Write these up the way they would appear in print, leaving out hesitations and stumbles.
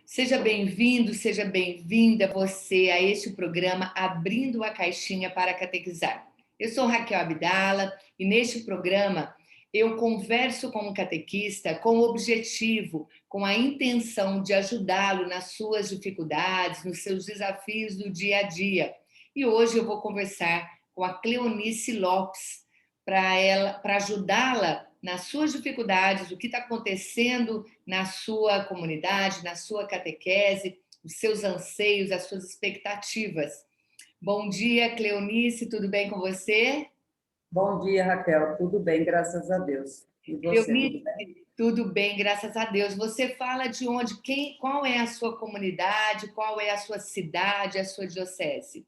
Seja bem-vindo, seja bem-vinda você a este programa Abrindo a Caixinha para Catequizar. Eu sou Raquel Abdala e neste programa eu converso com um catequista com o objetivo, com a intenção de ajudá-lo nas suas dificuldades, nos seus desafios do dia a dia. E hoje eu vou conversar com a Cleonice Lopes para ajudá-la nas suas dificuldades, o que está acontecendo na sua comunidade, na sua catequese, os seus anseios, as suas expectativas. Bom dia, Cleonice, tudo bem com você? Bom dia, Raquel. Tudo bem, graças a Deus. E você, tudo Cleonice, bem? tudo bem, graças a Deus. Você fala de onde, qual é a sua comunidade, qual é a sua cidade, a sua diocese?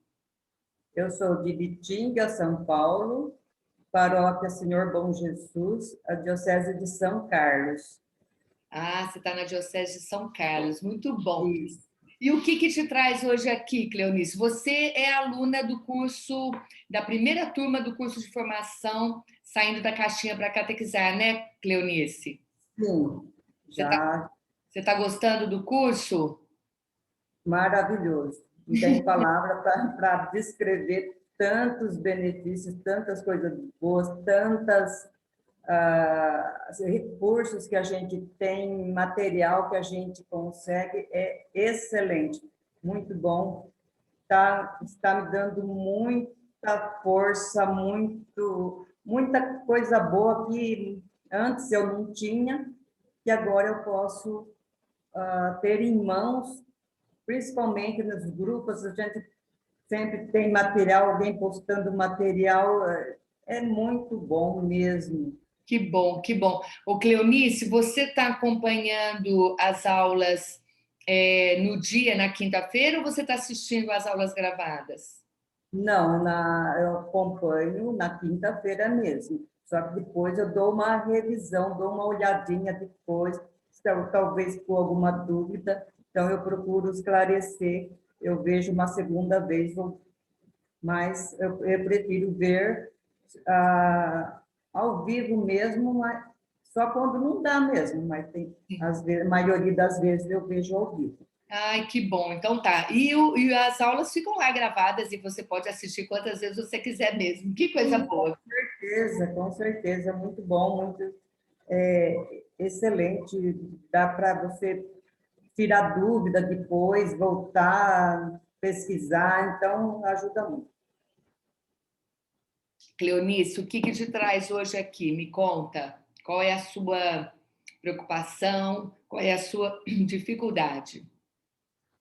Eu sou de Bitinga, São Paulo, paróquia Senhor Bom Jesus, a diocese de São Carlos. Ah, você está na diocese de São Carlos, muito bom. Isso. E o que te traz hoje aqui, Cleonice? Você é aluna do curso, da primeira turma do curso de formação Saindo da Caixinha para Catequizar, né, Cleonice? Sim, Você está já você tá gostando do curso? maravilhoso. Não tem palavra para descrever tantos benefícios, tantas coisas boas, tantas recursos que a gente tem, material que a gente consegue, é excelente, muito bom. Está me dando muita força, muita coisa boa que antes eu não tinha, que agora eu posso ter em mãos, principalmente nos grupos. A gente sempre tem material, alguém postando material, é muito bom mesmo. Que bom, que bom. Ô, Cleonice, você está acompanhando as aulas no dia, na quinta-feira, ou você está assistindo às aulas gravadas? Não, eu acompanho na quinta-feira mesmo. Só que depois eu dou uma revisão, dou uma olhadinha depois, talvez com alguma dúvida. Então eu procuro esclarecer. Eu vejo uma segunda vez, mas eu prefiro ver ao vivo mesmo, mas só quando não dá mesmo. Mas tem, às vezes, a maioria das vezes eu vejo ao vivo. Ai, que bom. Então tá. E as aulas ficam lá gravadas e você pode assistir quantas vezes você quiser mesmo. Que coisa Sim, boa. com certeza, muito bom, muito excelente. Dá para você tirar dúvida depois, voltar, pesquisar, então ajuda muito. Cleonice, o que te traz hoje aqui? Me conta. Qual é a sua preocupação? Qual é a sua dificuldade?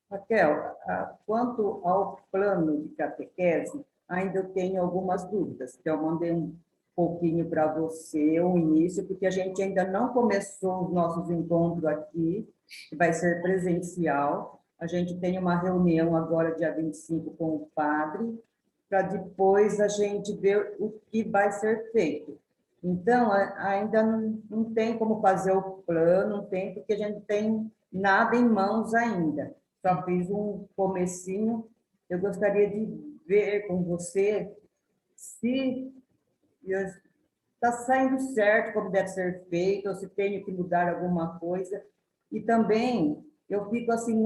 Raquel, quanto ao plano de catequese, ainda eu tenho algumas dúvidas, que eu mandei um pouquinho para você, o início, porque a gente ainda não começou os nossos encontros aqui, que vai ser presencial. A gente tem uma reunião agora, dia 25, com o padre, para depois a gente ver o que vai ser feito. Então, ainda não tem como fazer o plano, não tem, porque a gente não tem nada em mãos ainda. Só fiz um comecinho. Eu gostaria de ver com você se está saindo certo como deve ser feito, ou se tenho que mudar alguma coisa. E também eu fico assim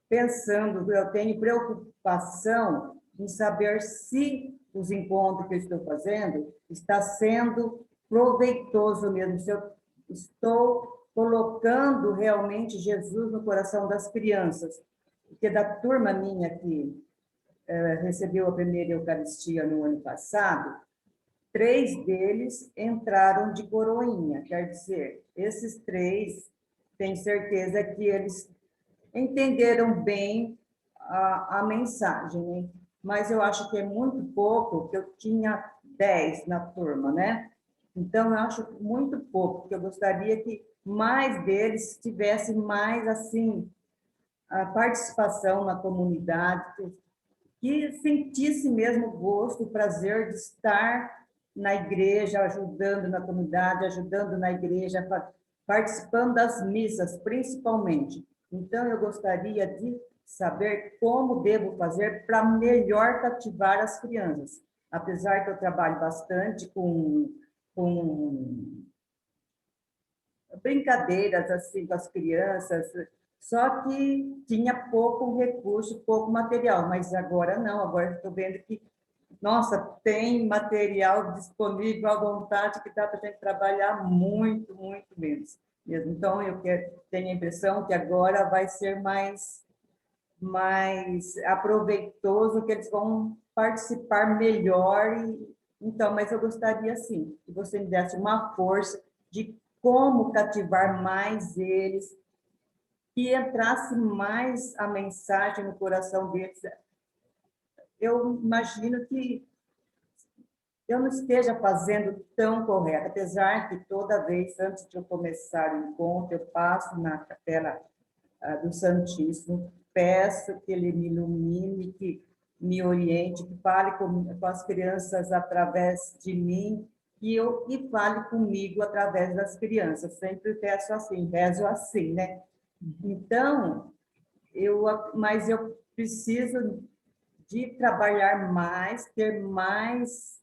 pensando, eu tenho preocupação em saber se os encontros que eu estou fazendo está sendo proveitoso mesmo, se eu estou colocando realmente Jesus no coração das crianças. Porque da turma minha que recebeu a primeira Eucaristia no ano passado, 3 deles entraram de coroinha, quer dizer, esses 3, tenho certeza que eles entenderam bem a mensagem, né? Mas eu acho que é muito pouco, que eu tinha 10 na turma, né? Então, eu acho muito pouco, porque eu gostaria que mais deles tivessem mais, assim, a participação na comunidade, que sentisse mesmo o gosto, o prazer de estar na igreja, ajudando na comunidade, ajudando na igreja, participando das missas, principalmente. Então, eu gostaria de saber como devo fazer para melhor cativar as crianças. Apesar que eu trabalho bastante com brincadeiras assim com as crianças, Só que tinha pouco recurso, pouco material, mas agora não, agora estou vendo que, nossa, tem material disponível à vontade que dá para a gente trabalhar muito, muito mesmo. Então, tenho a impressão que agora vai ser mais aproveitoso, que eles vão participar melhor. Então, mas eu gostaria, sim, que você me desse uma força de como cativar mais eles, que entrasse mais a mensagem no coração deles. Eu imagino que eu não esteja fazendo tão correto, apesar que toda vez, antes de eu começar o encontro, eu passo na capela do Santíssimo, peço que ele me ilumine, que me oriente, que fale com as crianças através de mim, e fale comigo através das crianças. Sempre peço assim, rezo assim, né? Então, mas eu preciso de trabalhar mais, ter mais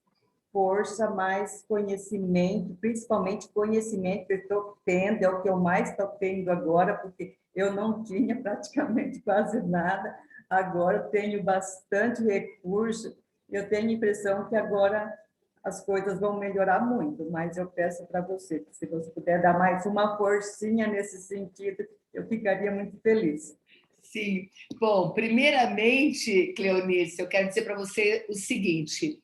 força, mais conhecimento, principalmente conhecimento que eu estou tendo, é o que eu mais estou tendo agora, porque eu não tinha praticamente quase nada, agora eu tenho bastante recurso, eu tenho a impressão que agora as coisas vão melhorar muito, mas eu peço para você, que se você puder dar mais uma forcinha nesse sentido, eu ficaria muito feliz. Sim. Bom, primeiramente, Cleonice, eu quero dizer para você o seguinte: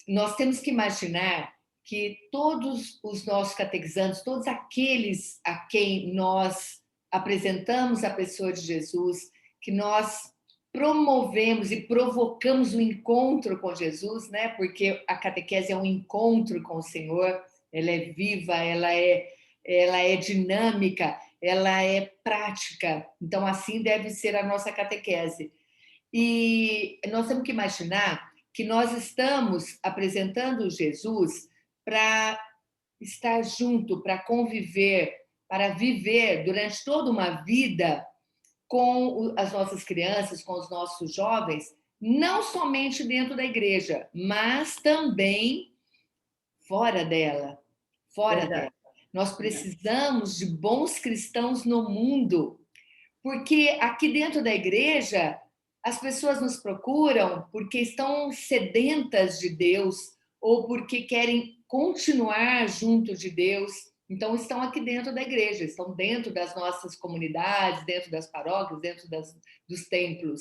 nós temos que imaginar que todos os nossos catequizandos, todos aqueles a quem nós apresentamos a pessoa de Jesus, que nós promovemos e provocamos o encontro com Jesus, né? Porque a catequese é um encontro com o Senhor, ela é viva, ela é dinâmica, ela é prática. Então, assim deve ser a nossa catequese. E nós temos que imaginar que nós estamos apresentando Jesus para estar junto, para conviver, para viver durante toda uma vida com as nossas crianças, com os nossos jovens, não somente dentro da igreja, mas também fora dela, fora Verdade. dela. Nós precisamos de bons cristãos no mundo, porque aqui dentro da igreja as pessoas nos procuram porque estão sedentas de Deus ou porque querem continuar junto de Deus. Então, estão aqui dentro da igreja, estão dentro das nossas comunidades, dentro das paróquias, dentro dos templos.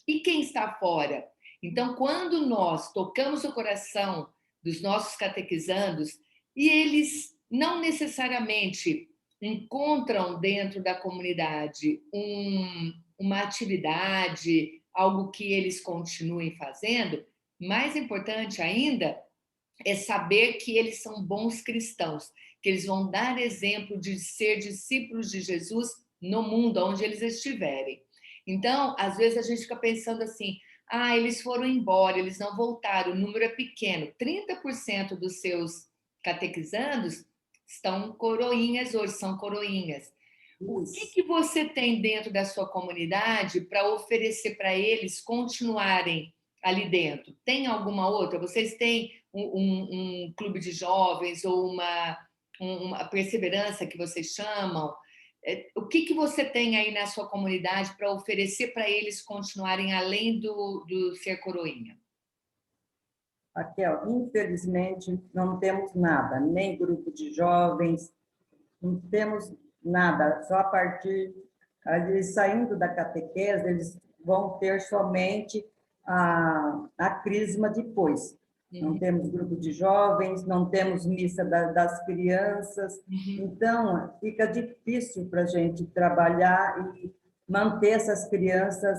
E quem está fora? Então, quando nós tocamos o coração dos nossos catequizandos e eles não necessariamente encontram dentro da comunidade uma atividade, algo que eles continuem fazendo, mais importante ainda é saber que eles são bons cristãos, que eles vão dar exemplo de ser discípulos de Jesus no mundo onde eles estiverem. Então, às vezes a gente fica pensando assim: ah, eles foram embora, eles não voltaram, o número é pequeno. 30% dos seus catequizandos estão coroinhas hoje, são coroinhas. O que você tem dentro da sua comunidade para oferecer para eles continuarem ali dentro? Tem alguma outra? Vocês têm um clube de jovens ou uma perseverança que vocês chamam? O que você tem aí na sua comunidade para oferecer para eles continuarem além do ser coroinha? Raquel, infelizmente, não temos nada, nem grupo de jovens, não temos nada, só a partir, eles saindo da catequese, eles vão ter somente a crisma depois. Não temos grupo de jovens, não temos missa das crianças, então fica difícil para a gente trabalhar e manter essas crianças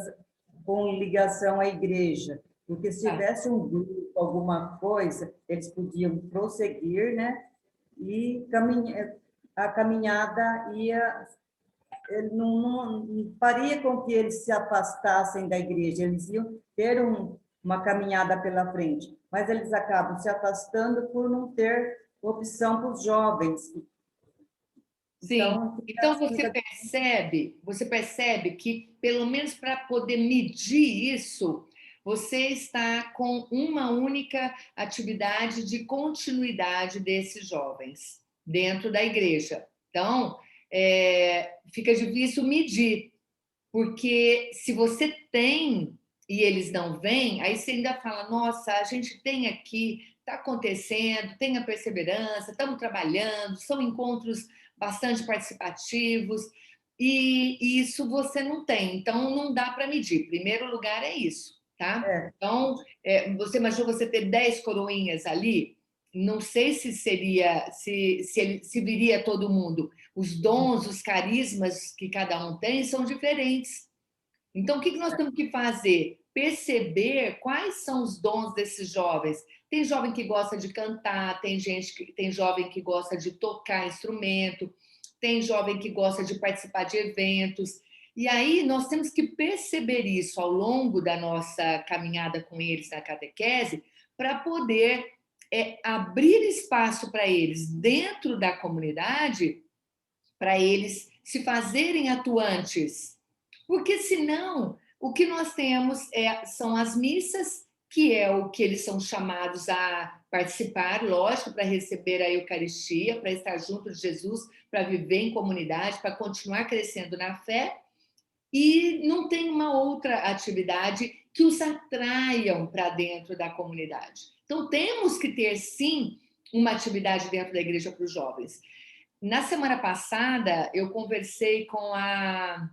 com ligação à igreja, porque se tivesse um grupo, alguma coisa, eles podiam prosseguir, né? E a caminhada não faria com que eles se afastassem da igreja, eles iam ter uma caminhada pela frente, mas eles acabam se afastando por não ter opção para os jovens. Sim. Então Fica... você percebe que, pelo menos para poder medir isso, você está com uma única atividade de continuidade desses jovens dentro da igreja. Então, fica difícil medir, porque se você tem e eles não vêm, aí você ainda fala, nossa, a gente tem aqui, está acontecendo, tem a perseverança, estamos trabalhando, são encontros bastante participativos, e isso você não tem, então não dá para medir. Primeiro lugar é isso, tá? É, Então, você imagina você ter 10 coroinhas ali, não sei se seria, se viria todo mundo. Os dons, os carismas que cada um tem são diferentes. Então, o que nós temos que fazer? Perceber quais são os dons desses jovens. Tem jovem que gosta de cantar, tem jovem que gosta de tocar instrumento, tem jovem que gosta de participar de eventos. E aí nós temos que perceber isso ao longo da nossa caminhada com eles na catequese, para poder abrir espaço para eles dentro da comunidade, para eles se fazerem atuantes. Porque senão, o que nós temos são as missas, que é o que eles são chamados a participar, lógico, para receber a Eucaristia, para estar junto de Jesus, para viver em comunidade, para continuar crescendo na fé, e não tem uma outra atividade que os atraiam para dentro da comunidade. Então, temos que ter, sim, uma atividade dentro da igreja para os jovens. Na semana passada, eu conversei com a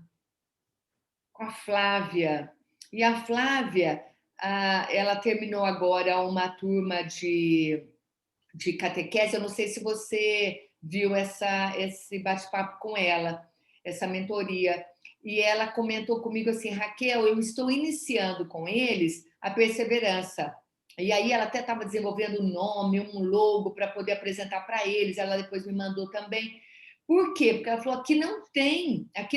Flávia, e a Flávia, ela terminou agora uma turma de catequese, eu não sei se você viu esse bate-papo com ela, essa mentoria, e ela comentou comigo assim, Raquel, eu estou iniciando com eles a perseverança. E aí ela até estava desenvolvendo um nome, um logo para poder apresentar para eles, ela depois me mandou também. Por quê? Porque ela falou, aqui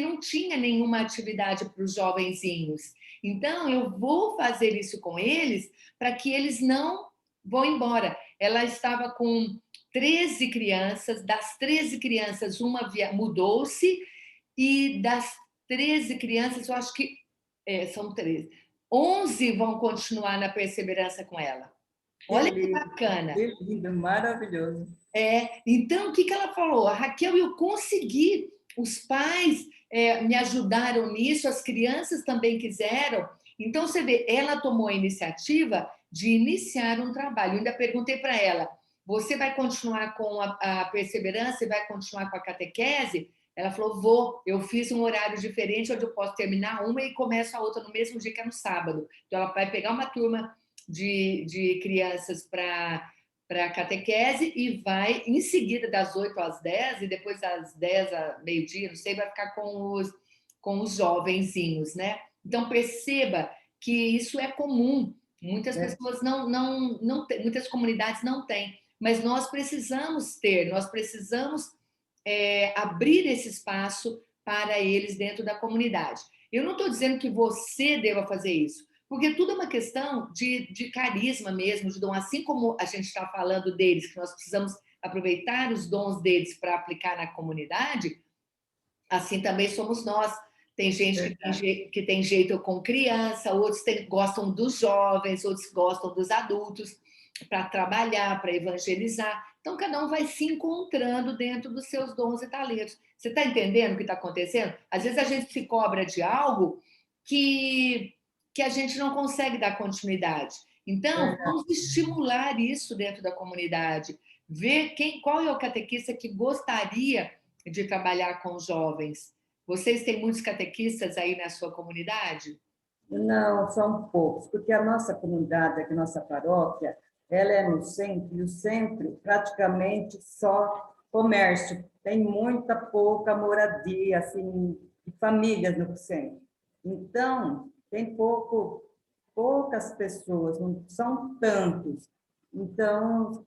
não tinha nenhuma atividade para os jovenzinhos. Então, eu vou fazer isso com eles para que eles não vão embora. Ela estava com 13 crianças, das 13 crianças, uma mudou-se, e das 13 crianças, eu acho que são 13, 11 vão continuar na perseverança com ela. Olha que bacana. lindo, maravilhoso. Então, o que ela falou? Raquel, eu consegui, os pais me ajudaram nisso, as crianças também quiseram. Então, você vê, ela tomou a iniciativa de iniciar um trabalho. Eu ainda perguntei para ela, você vai continuar com a perseverança e vai continuar com a catequese? Ela falou, vou. Eu fiz um horário diferente, onde eu posso terminar uma e começo a outra no mesmo dia, que é no sábado. Então, ela vai pegar uma turma de crianças para catequese e vai, em seguida, das 8 às 10, e depois das 10 a meio-dia, não sei, vai ficar com os jovenzinhos, né? Então, perceba que isso é comum. Muitas É, pessoas não têm, muitas comunidades não têm, mas nós precisamos ter, nós precisamos abrir esse espaço para eles dentro da comunidade. Eu não estou dizendo que você deva fazer isso, porque tudo é uma questão de carisma mesmo, de dom. Assim como a gente está falando deles, que nós precisamos aproveitar os dons deles para aplicar na comunidade, assim também somos nós. Tem gente que tem jeito com criança, outros gostam dos jovens, outros gostam dos adultos, para trabalhar, para evangelizar. Então, cada um vai se encontrando dentro dos seus dons e talentos. Você está entendendo o que está acontecendo? Às vezes a gente se cobra de algo que, que a gente não consegue dar continuidade. Então, verdade. vamos estimular isso dentro da comunidade. Ver qual é o catequista que gostaria de trabalhar com jovens. Vocês têm muitos catequistas aí na sua comunidade? Não, são poucos, porque a nossa comunidade, a nossa paróquia, ela é no centro, e o centro praticamente só comércio. Tem muita pouca moradia, assim, de famílias no centro. Então, tem poucas pessoas, não são tantos. Então,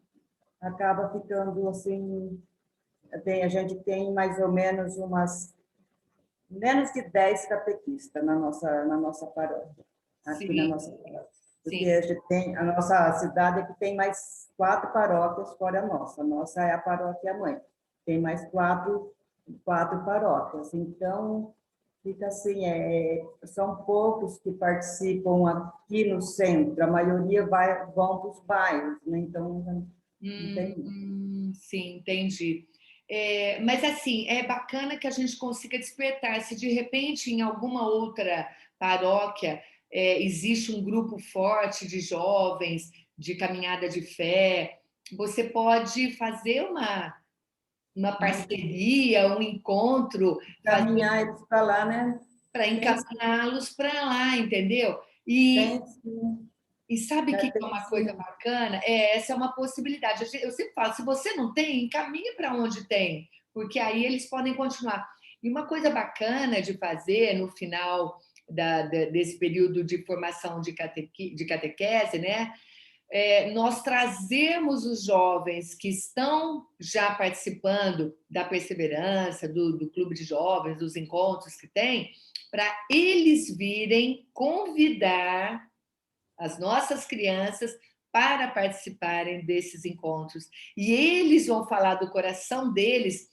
acaba ficando assim, a gente tem mais ou menos menos de 10 catequistas na nossa paróquia, aqui na Sim, nossa paróquia. Porque sim. a nossa cidade aqui tem mais 4 paróquias fora a nossa. A nossa é a paróquia mãe. Tem mais quatro paróquias. Então, fica assim, são poucos que participam aqui no centro. A maioria vão para os bairros, né? Então, não tem muito. Sim, entendi. Mas, assim, é bacana que a gente consiga despertar. Se, de repente, em alguma outra paróquia, existe um grupo forte de jovens, de caminhada de fé, você pode fazer uma Muito parceria, um encontro, caminhar eles para lá, né? para Tem, encaminhá-los para lá, entendeu? E, tem sim, e sabe já que é tem uma coisa sim. bacana? Essa é uma possibilidade. Eu sempre falo, se você não tem, encaminhe para onde tem, porque aí eles podem continuar. E uma coisa bacana de fazer no final desse período de formação de catequese, né? Nós trazemos os jovens que estão já participando da perseverança, do clube de jovens, dos encontros que tem, para eles virem convidar as nossas crianças para participarem desses encontros. E eles vão falar do coração deles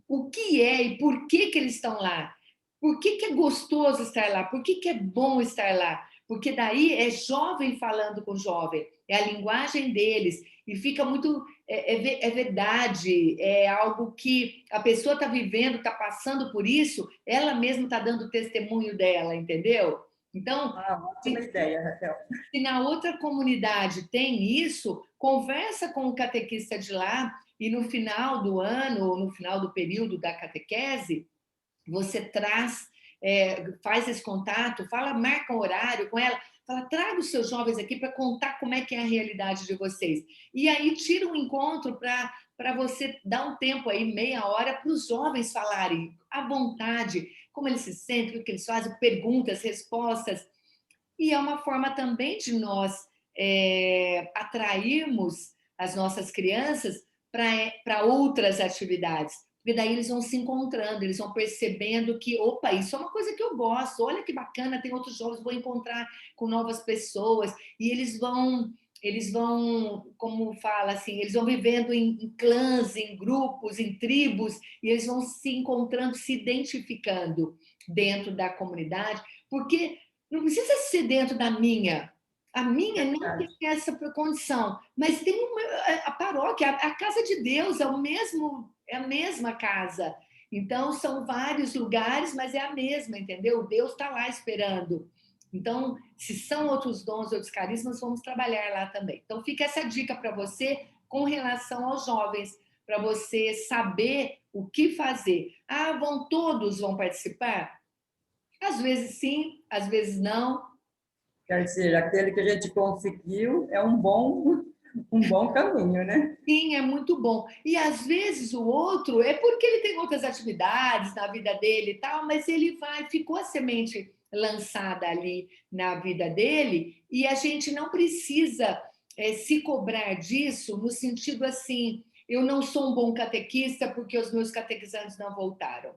o que é e por que, que eles estão lá. Por que, que é gostoso estar lá? Por que, que é bom estar lá? Porque daí é jovem falando com jovem, é a linguagem deles, e fica muito. É verdade, é algo que a pessoa está vivendo, está passando por isso, ela mesma está dando testemunho dela, entendeu? Então, Ah, ótima ideia, Raquel. se na outra comunidade tem isso, conversa com o catequista de lá e no final do ano, ou no final do período da catequese, você traz, faz esse contato, fala, marca um horário com ela, fala, traga os seus jovens aqui para contar como é que é a realidade de vocês. E aí tira um encontro para você dar um tempo aí, meia hora, para os jovens falarem à vontade, como eles se sentem, o que eles fazem, perguntas, respostas. E é uma forma também de nós atrairmos as nossas crianças para outras atividades. Porque daí eles vão se encontrando, eles vão percebendo que, opa, isso é uma coisa que eu gosto, olha que bacana, tem outros jogos, vou encontrar com novas pessoas, e eles vão, como fala assim, eles vão vivendo em clãs, em grupos, em tribos, e eles vão se encontrando, se identificando dentro da comunidade, porque não precisa ser dentro da minha. A minha não tem essa condição, mas tem a paróquia, a casa de Deus é a mesma casa. Então são vários lugares, mas é a mesma, entendeu? Deus está lá esperando. Então, se são outros dons, outros carismas, vamos trabalhar lá também. Então, fica essa dica para você com relação aos jovens, para você saber o que fazer. Ah, todos vão participar? Às vezes sim, às vezes não. Quer dizer, aquele que a gente conseguiu é um bom caminho, né? Sim, é muito bom. E às vezes o outro é porque ele tem outras atividades na vida dele e tal, mas ele vai, ficou a semente lançada ali na vida dele, e a gente não precisa se cobrar disso no sentido assim, eu não sou um bom catequista porque os meus catequizantes não voltaram.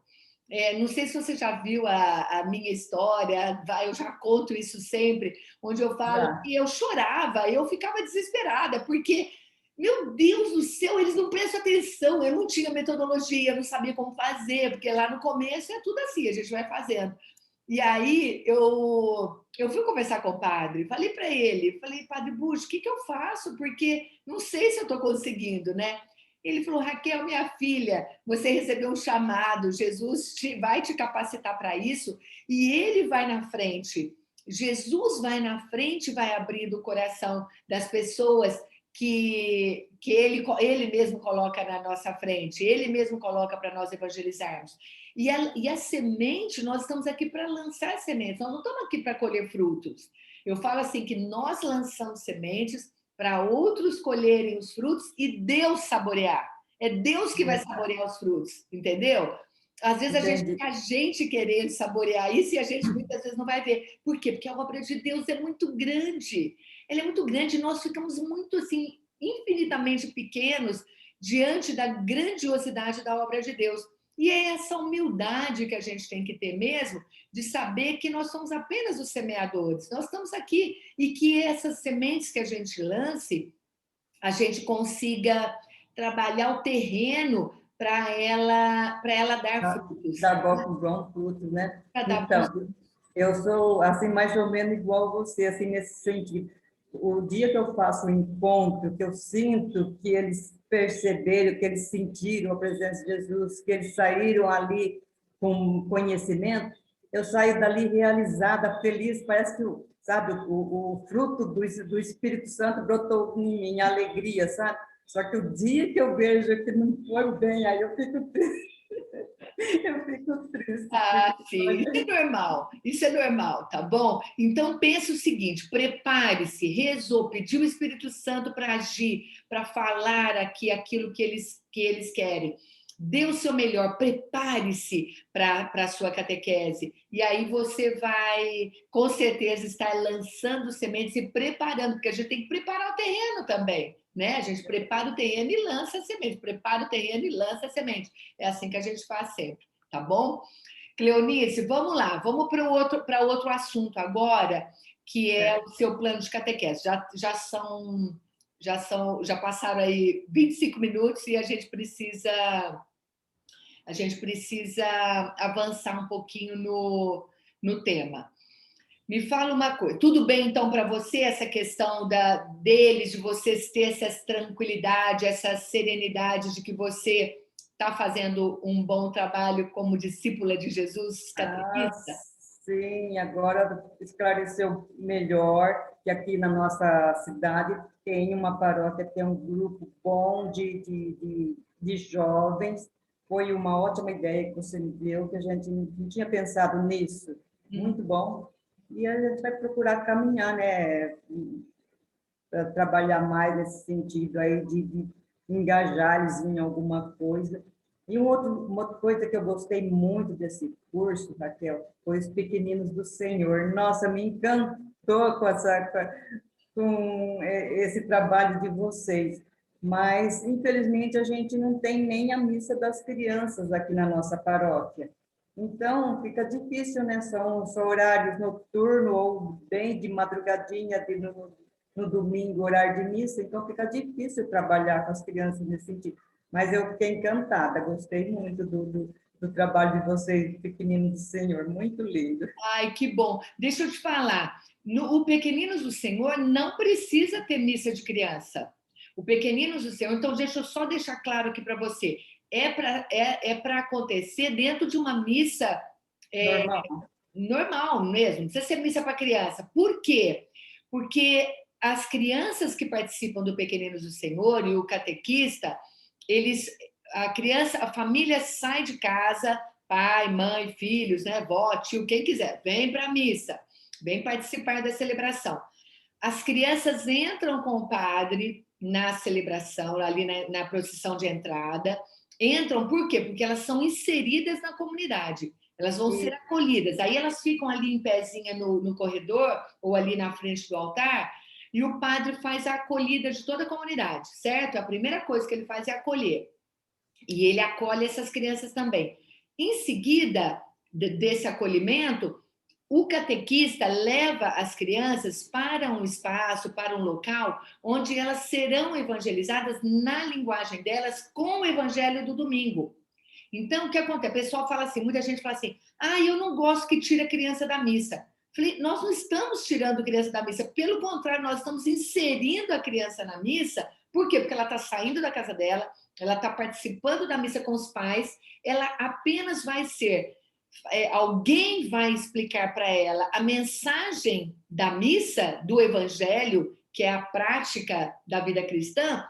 Não sei se você já viu a minha história, eu já conto isso sempre, onde eu falo Já. que eu chorava, eu ficava desesperada, porque, meu Deus do céu, eles não prestam atenção, eu não tinha metodologia, eu não sabia como fazer, porque lá no começo é tudo assim, a gente vai fazendo. E aí eu fui conversar com o padre, falei para ele, falei, Padre Bush, o que, que eu faço? Porque não sei se eu estou conseguindo, né? Ele falou, Raquel, minha filha, você recebeu um chamado, Jesus vai te capacitar para isso e ele vai na frente. Jesus vai na frente, vai abrindo o coração das pessoas que ele mesmo coloca na nossa frente, ele mesmo coloca para nós evangelizarmos. E a semente, nós estamos aqui para lançar sementes, nós não estamos aqui para colher frutos. Eu falo assim que nós lançamos sementes para outros colherem os frutos e Deus saborear. É Deus que vai saborear os frutos, entendeu? Às vezes Entendi. a gente querendo saborear isso e a gente muitas vezes não vai ver. Por quê? Porque a obra de Deus é muito grande. Ela é muito grande e nós ficamos muito assim, infinitamente pequenos diante da grandiosidade da obra de Deus. E é essa humildade que a gente tem que ter mesmo, de saber que nós somos apenas os semeadores. Nós estamos aqui e que essas sementes que a gente lance, a gente consiga trabalhar o terreno para ela dar frutos, Da bom frutos, né? para dar bons Então, eu sou assim mais ou menos igual a você, assim nesse sentido. O dia que eu faço o encontro, que eu sinto que eles perceberam, que eles sentiram a presença de Jesus, que eles saíram ali com conhecimento, eu saio dali realizada, feliz, parece que, sabe, o fruto do Espírito Santo brotou em mim, alegria, sabe? Só que o dia que eu vejo que não foi bem, aí eu fico triste. Eu fico triste. Ah, sim, isso é normal, tá bom? Então pense o seguinte: prepare-se, rezou, pediu o Espírito Santo para agir, para falar aqui aquilo que eles querem. Dê o seu melhor, prepare-se para a sua catequese. E aí você vai, com certeza, estar lançando sementes e preparando, porque a gente tem que preparar o terreno também, né? A gente prepara o terreno e lança a semente, prepara o terreno e lança a semente. É assim que a gente faz sempre, tá bom? Cleonice, vamos lá, vamos para outro assunto agora, que é o seu plano de catequese. Já passaram aí 25 minutos e a gente precisa avançar um pouquinho no tema. Me fala uma coisa, tudo bem então para você essa questão deles, de vocês ter essa tranquilidade, essa serenidade de que você está fazendo um bom trabalho como discípula de Jesus, Ah, catequista? sim, agora esclareceu melhor que aqui na nossa cidade tem uma paróquia, tem um grupo bom de jovens. Foi uma ótima ideia que você me deu, que a gente não tinha pensado nisso. Muito bom. E a gente vai procurar caminhar, né, para trabalhar mais nesse sentido aí de engajar eles em alguma coisa. E uma outra coisa que eu gostei muito desse curso, Raquel, foi os Pequeninos do Senhor. Nossa, me encantou com esse trabalho de vocês. Mas, infelizmente, a gente não tem nem a missa das crianças aqui na nossa paróquia. Então, fica difícil, né? São horários noturnos ou bem de madrugadinha, no domingo, horário de missa, então fica difícil trabalhar com as crianças nesse sentido. Mas eu fiquei encantada, gostei muito do trabalho de vocês, pequeninos do Senhor, muito lindo. Ai, que bom. Deixa eu te falar, o Pequeninos do Senhor não precisa ter missa de criança. O Pequeninos do Senhor, então deixa eu só deixar claro aqui para você, para acontecer dentro de uma missa é, Normal. normal mesmo, não precisa ser missa para criança. Por quê? Porque as crianças que participam do Pequeninos do Senhor e o catequista, eles, a família sai de casa, pai, mãe, filhos, né, vó, tio, quem quiser, vem para a missa, vem participar da celebração. As crianças entram com o padre na celebração, ali na procissão de entrada, entram por quê? Porque elas são inseridas na comunidade. Elas vão ser acolhidas. Aí elas ficam ali em pezinha no corredor ou ali na frente do altar e o padre faz a acolhida de toda a comunidade, certo? A primeira coisa que ele faz é acolher. E ele acolhe essas crianças também. Em seguida desse acolhimento, o catequista leva as crianças para um espaço, para um local, onde elas serão evangelizadas na linguagem delas com o evangelho do domingo. Então, o que acontece? O pessoal fala assim, muita gente fala assim, eu não gosto que tire a criança da missa. Falei, nós não estamos tirando a criança da missa, pelo contrário, nós estamos inserindo a criança na missa. Por quê? Porque ela está saindo da casa dela, ela está participando da missa com os pais, ela apenas vai ser, alguém vai explicar para ela a mensagem da missa, do evangelho, que é a prática da vida cristã,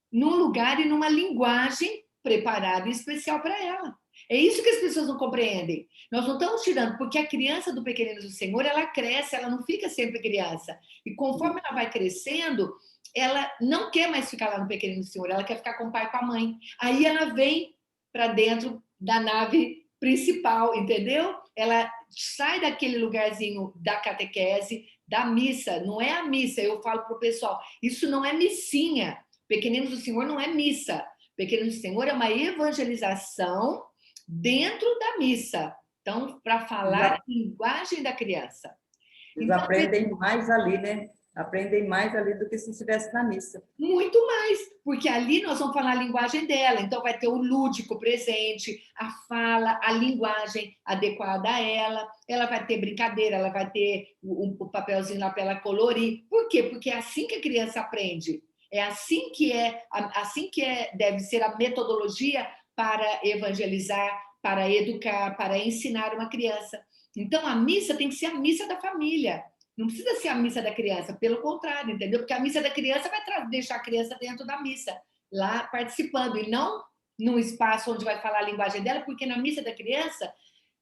num lugar e numa linguagem preparada e especial para ela. É isso que as pessoas não compreendem. Nós não estamos tirando, porque a criança do Pequeninos do Senhor, ela cresce, ela não fica sempre criança. E conforme ela vai crescendo, ela não quer mais ficar lá no Pequenino do Senhor, ela quer ficar com o pai e com a mãe. Aí ela vem para dentro da nave principal, entendeu? Ela sai daquele lugarzinho da catequese, da missa. Não é a missa, eu falo para o pessoal, isso não é missinha. Pequeninos do Senhor não é missa. Pequeninos do Senhor é uma evangelização dentro da missa. Então, para falar a linguagem da criança. Eles Então, aprendem mais ali, né? Aprendem mais ali do que se estivesse na missa. muito mais, porque ali nós vamos falar a linguagem dela, então vai ter o lúdico presente, a fala, a linguagem adequada a ela vai ter brincadeira, ela vai ter o papelzinho lá para ela colorir. Por quê? Porque é assim que a criança aprende. É assim que deve ser a metodologia para evangelizar, para educar, para ensinar uma criança. Então, a missa tem que ser a missa da família. Não precisa ser a missa da criança, pelo contrário, entendeu? Porque a missa da criança vai deixar a criança dentro da missa, lá participando, e não num espaço onde vai falar a linguagem dela, porque na missa da criança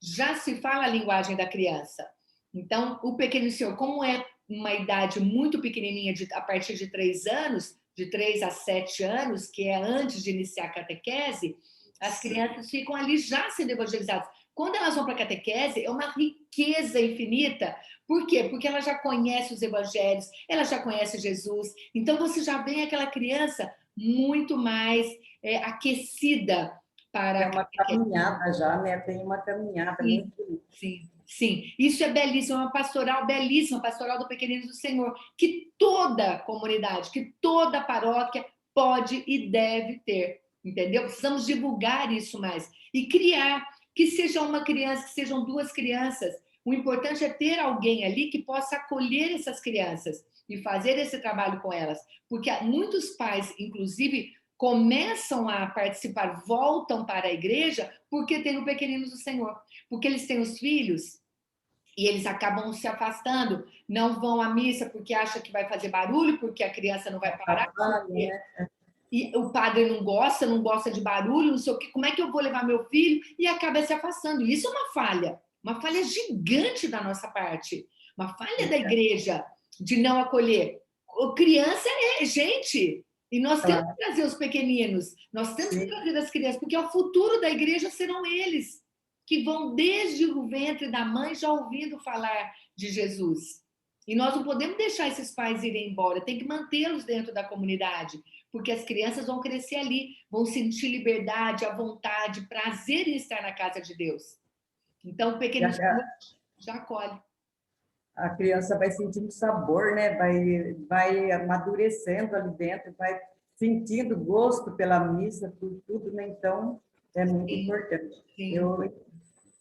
já se fala a linguagem da criança. Então, o Pequeno Senhor, como é uma idade muito pequenininha, a partir de 3 anos, de 3 a 7 anos, que é antes de iniciar a catequese, as crianças ficam ali já sendo evangelizadas. Quando elas vão para a catequese, é uma riqueza infinita. Por quê? Porque ela já conhece os evangelhos, ela já conhece Jesus. Então, você já vem aquela criança muito mais aquecida para É a uma catequese. caminhada já, né? Tem uma caminhada Sim, muito. sim, sim. Isso é belíssimo, é uma pastoral belíssima, pastoral do Pequeninos do Senhor, que toda comunidade, que toda paróquia pode e deve ter, entendeu? Precisamos divulgar isso mais e criar, que seja uma criança, que sejam 2 crianças. O importante é ter alguém ali que possa acolher essas crianças e fazer esse trabalho com elas, porque muitos pais, inclusive, começam a participar, voltam para a igreja porque tem o Pequeninos do Senhor, porque eles têm os filhos e eles acabam se afastando, não vão à missa porque acha que vai fazer barulho, porque a criança não vai parar, porque e o padre não gosta de barulho, não sei o quê, como é que eu vou levar meu filho? E acaba se afastando. Isso é uma falha gigante da nossa parte, uma falha da igreja de não acolher. Criança é gente, e nós temos que trazer os pequeninos, nós temos que trazer as crianças, porque o futuro da igreja serão eles, que vão desde o ventre da mãe já ouvindo falar de Jesus. E nós não podemos deixar esses pais irem embora, tem que mantê-los dentro da comunidade, porque as crianças vão crescer ali, vão sentir liberdade, a vontade, prazer em estar na casa de Deus. Então, o Pequeno Senhor já acolhe. A criança vai sentindo sabor, né? Vai amadurecendo ali dentro, vai sentindo gosto pela missa, por tudo, né? Então, é muito importante. Sim. Eu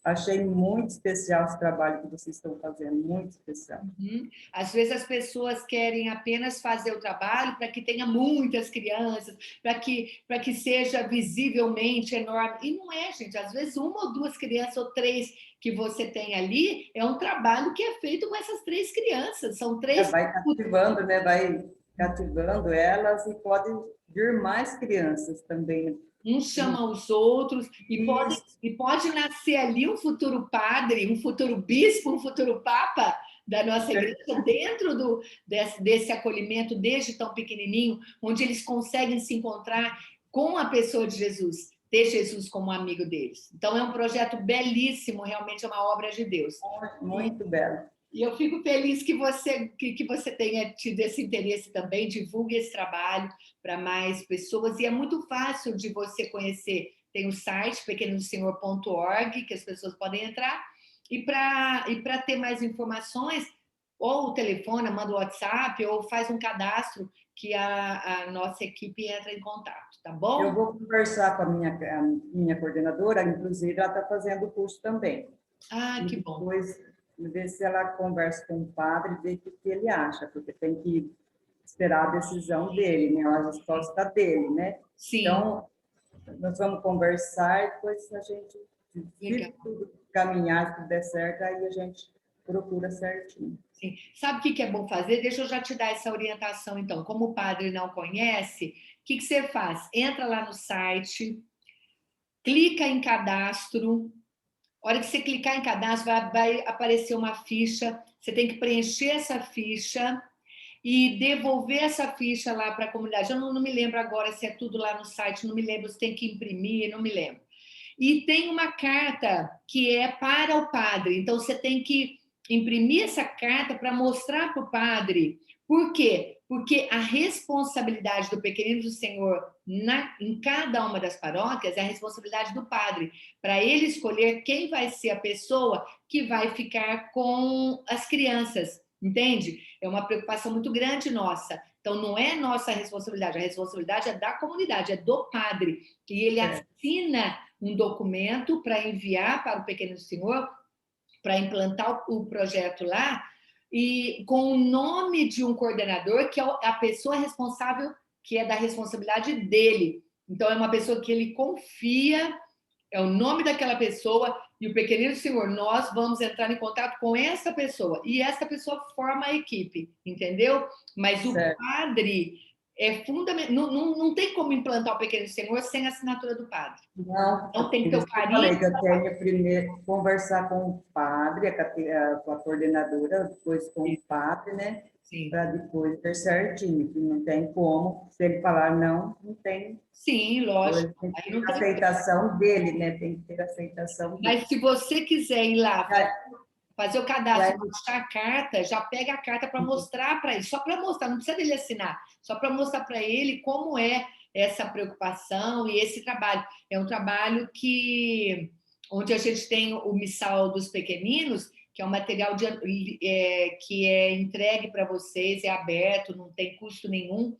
achei muito especial esse trabalho que vocês estão fazendo, muito especial. Às vezes as pessoas querem apenas fazer o trabalho para que tenha muitas crianças, para que seja visivelmente enorme. E não é, gente. Às vezes 1 ou 2 crianças ou 3 que você tem ali é um trabalho que é feito com essas 3 crianças. São 3. Vai cativando, né? Vai cativando elas e podem vir mais crianças também. Uns chamam os outros e pode nascer ali um futuro padre, um futuro bispo, um futuro papa da nossa igreja dentro desse acolhimento desde tão pequenininho, onde eles conseguem se encontrar com a pessoa de Jesus, ter Jesus como amigo deles. Então é um projeto belíssimo, realmente é uma obra de Deus. Muito belo. E eu fico feliz que você tenha tido esse interesse também, divulgue esse trabalho para mais pessoas, e é muito fácil de você conhecer. Tem o site pequenosenhor.org, que as pessoas podem entrar, e para ter mais informações, ou o telefone, manda o WhatsApp, ou faz um cadastro que a nossa equipe entra em contato, tá bom? Eu vou conversar com a minha coordenadora, inclusive ela está fazendo o curso também. Ah, que bom. Depois ver se ela conversa com o padre e ver o que ele acha, porque tem que esperar a decisão dele, né? A resposta dele, né? Sim. Então, nós vamos conversar e depois a gente, se tudo caminhar, se tudo der certo, aí a gente procura certinho. Sim. Sabe o que é bom fazer? Deixa eu já te dar essa orientação, então. Como o padre não conhece, o que você faz? Entra lá no site, clica em cadastro. A hora que você clicar em cadastro, vai aparecer uma ficha. Você tem que preencher essa ficha e devolver essa ficha lá para a comunidade. Eu não me lembro agora se é tudo lá no site, não me lembro se tem que imprimir, não me lembro. E tem uma carta que é para o padre. Então, você tem que imprimir essa carta para mostrar para o padre. Por quê? Porque a responsabilidade do Pequenino do Senhor em cada uma das paróquias é a responsabilidade do padre, para ele escolher quem vai ser a pessoa que vai ficar com as crianças, entende? É uma preocupação muito grande nossa. Então, não é nossa responsabilidade, a responsabilidade é da comunidade, é do padre. E ele assina um documento para enviar para o Pequeno Senhor, para implantar o projeto lá, e com o nome de um coordenador, que é a pessoa responsável que é da responsabilidade dele. Então, é uma pessoa que ele confia, é o nome daquela pessoa, e o pequenino Senhor, nós vamos entrar em contato com essa pessoa, e essa pessoa forma a equipe, entendeu? Mas o certo. padre é fundamental, não tem como implantar o pequenino Senhor sem a assinatura do padre. Não, Então, tem que por ter isso o que eu falei carinho. que eu tenho primeiro conversar com o padre, com a coordenadora, depois com o padre, né? Sim, Para depois ter certinho, que não tem como, se ele falar não, não tem. sim, Ou lógico. ele tem que Aí ter não a tem. aceitação dele, né? Tem que ter a aceitação dele. Mas se você quiser ir lá Já, fazer o já, cadastro, baixar a carta, já pega a carta para mostrar para ele, só para mostrar, não precisa dele assinar, só para mostrar para ele como é essa preocupação e esse trabalho. É um trabalho que onde a gente tem o missal dos pequeninos, que é um material que é entregue para vocês, é aberto, não tem custo nenhum,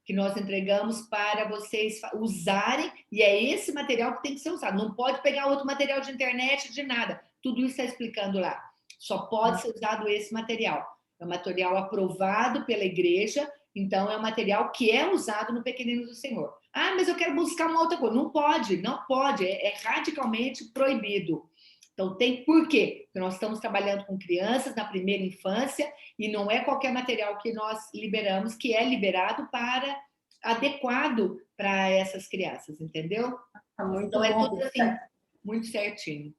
que nós entregamos para vocês usarem, e é esse material que tem que ser usado. Não pode pegar outro material de internet, de nada. Tudo isso está explicando lá. Só pode ser usado esse material. É um material aprovado pela igreja, então é um material que é usado no Pequenino do Senhor. Ah, mas eu quero buscar uma outra coisa. Não pode, não pode. É radicalmente proibido. Então, tem por quê? Porque nós estamos trabalhando com crianças na primeira infância e não é qualquer material que nós liberamos que é liberado para adequado para essas crianças, entendeu? tá muito Então, é bom, tudo porque assim, muito certinho.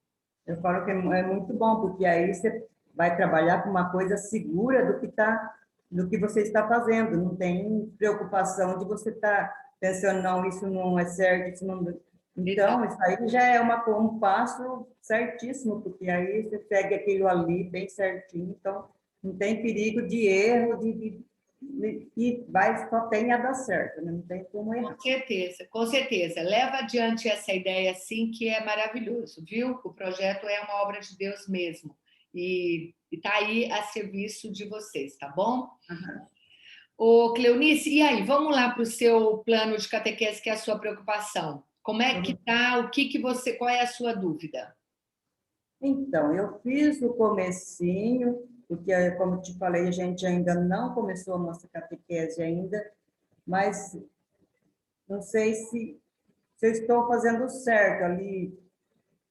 eu falo que é muito bom, porque aí você vai trabalhar com uma coisa segura do que você está fazendo. Não tem preocupação de você estar pensando, não, isso não é certo, isso não. Exato. Então, isso aí já é um passo certíssimo, porque aí você segue aquilo ali bem certinho, então não tem perigo de erro, e vai, só tem a dar certo, né? Não tem como Com errar. certeza, com certeza. Leva adiante essa ideia assim, que é maravilhoso, viu? O projeto é uma obra de Deus mesmo. E está aí a serviço de vocês, tá bom? Ô, Cleonice, e aí, vamos lá para o seu plano de catequese, que é a sua preocupação. Como é que tá? O que que você, qual é a sua dúvida? Então, eu fiz o comecinho, porque, como te falei, a gente ainda não começou a nossa catequese ainda, mas não sei se eu estou fazendo certo ali,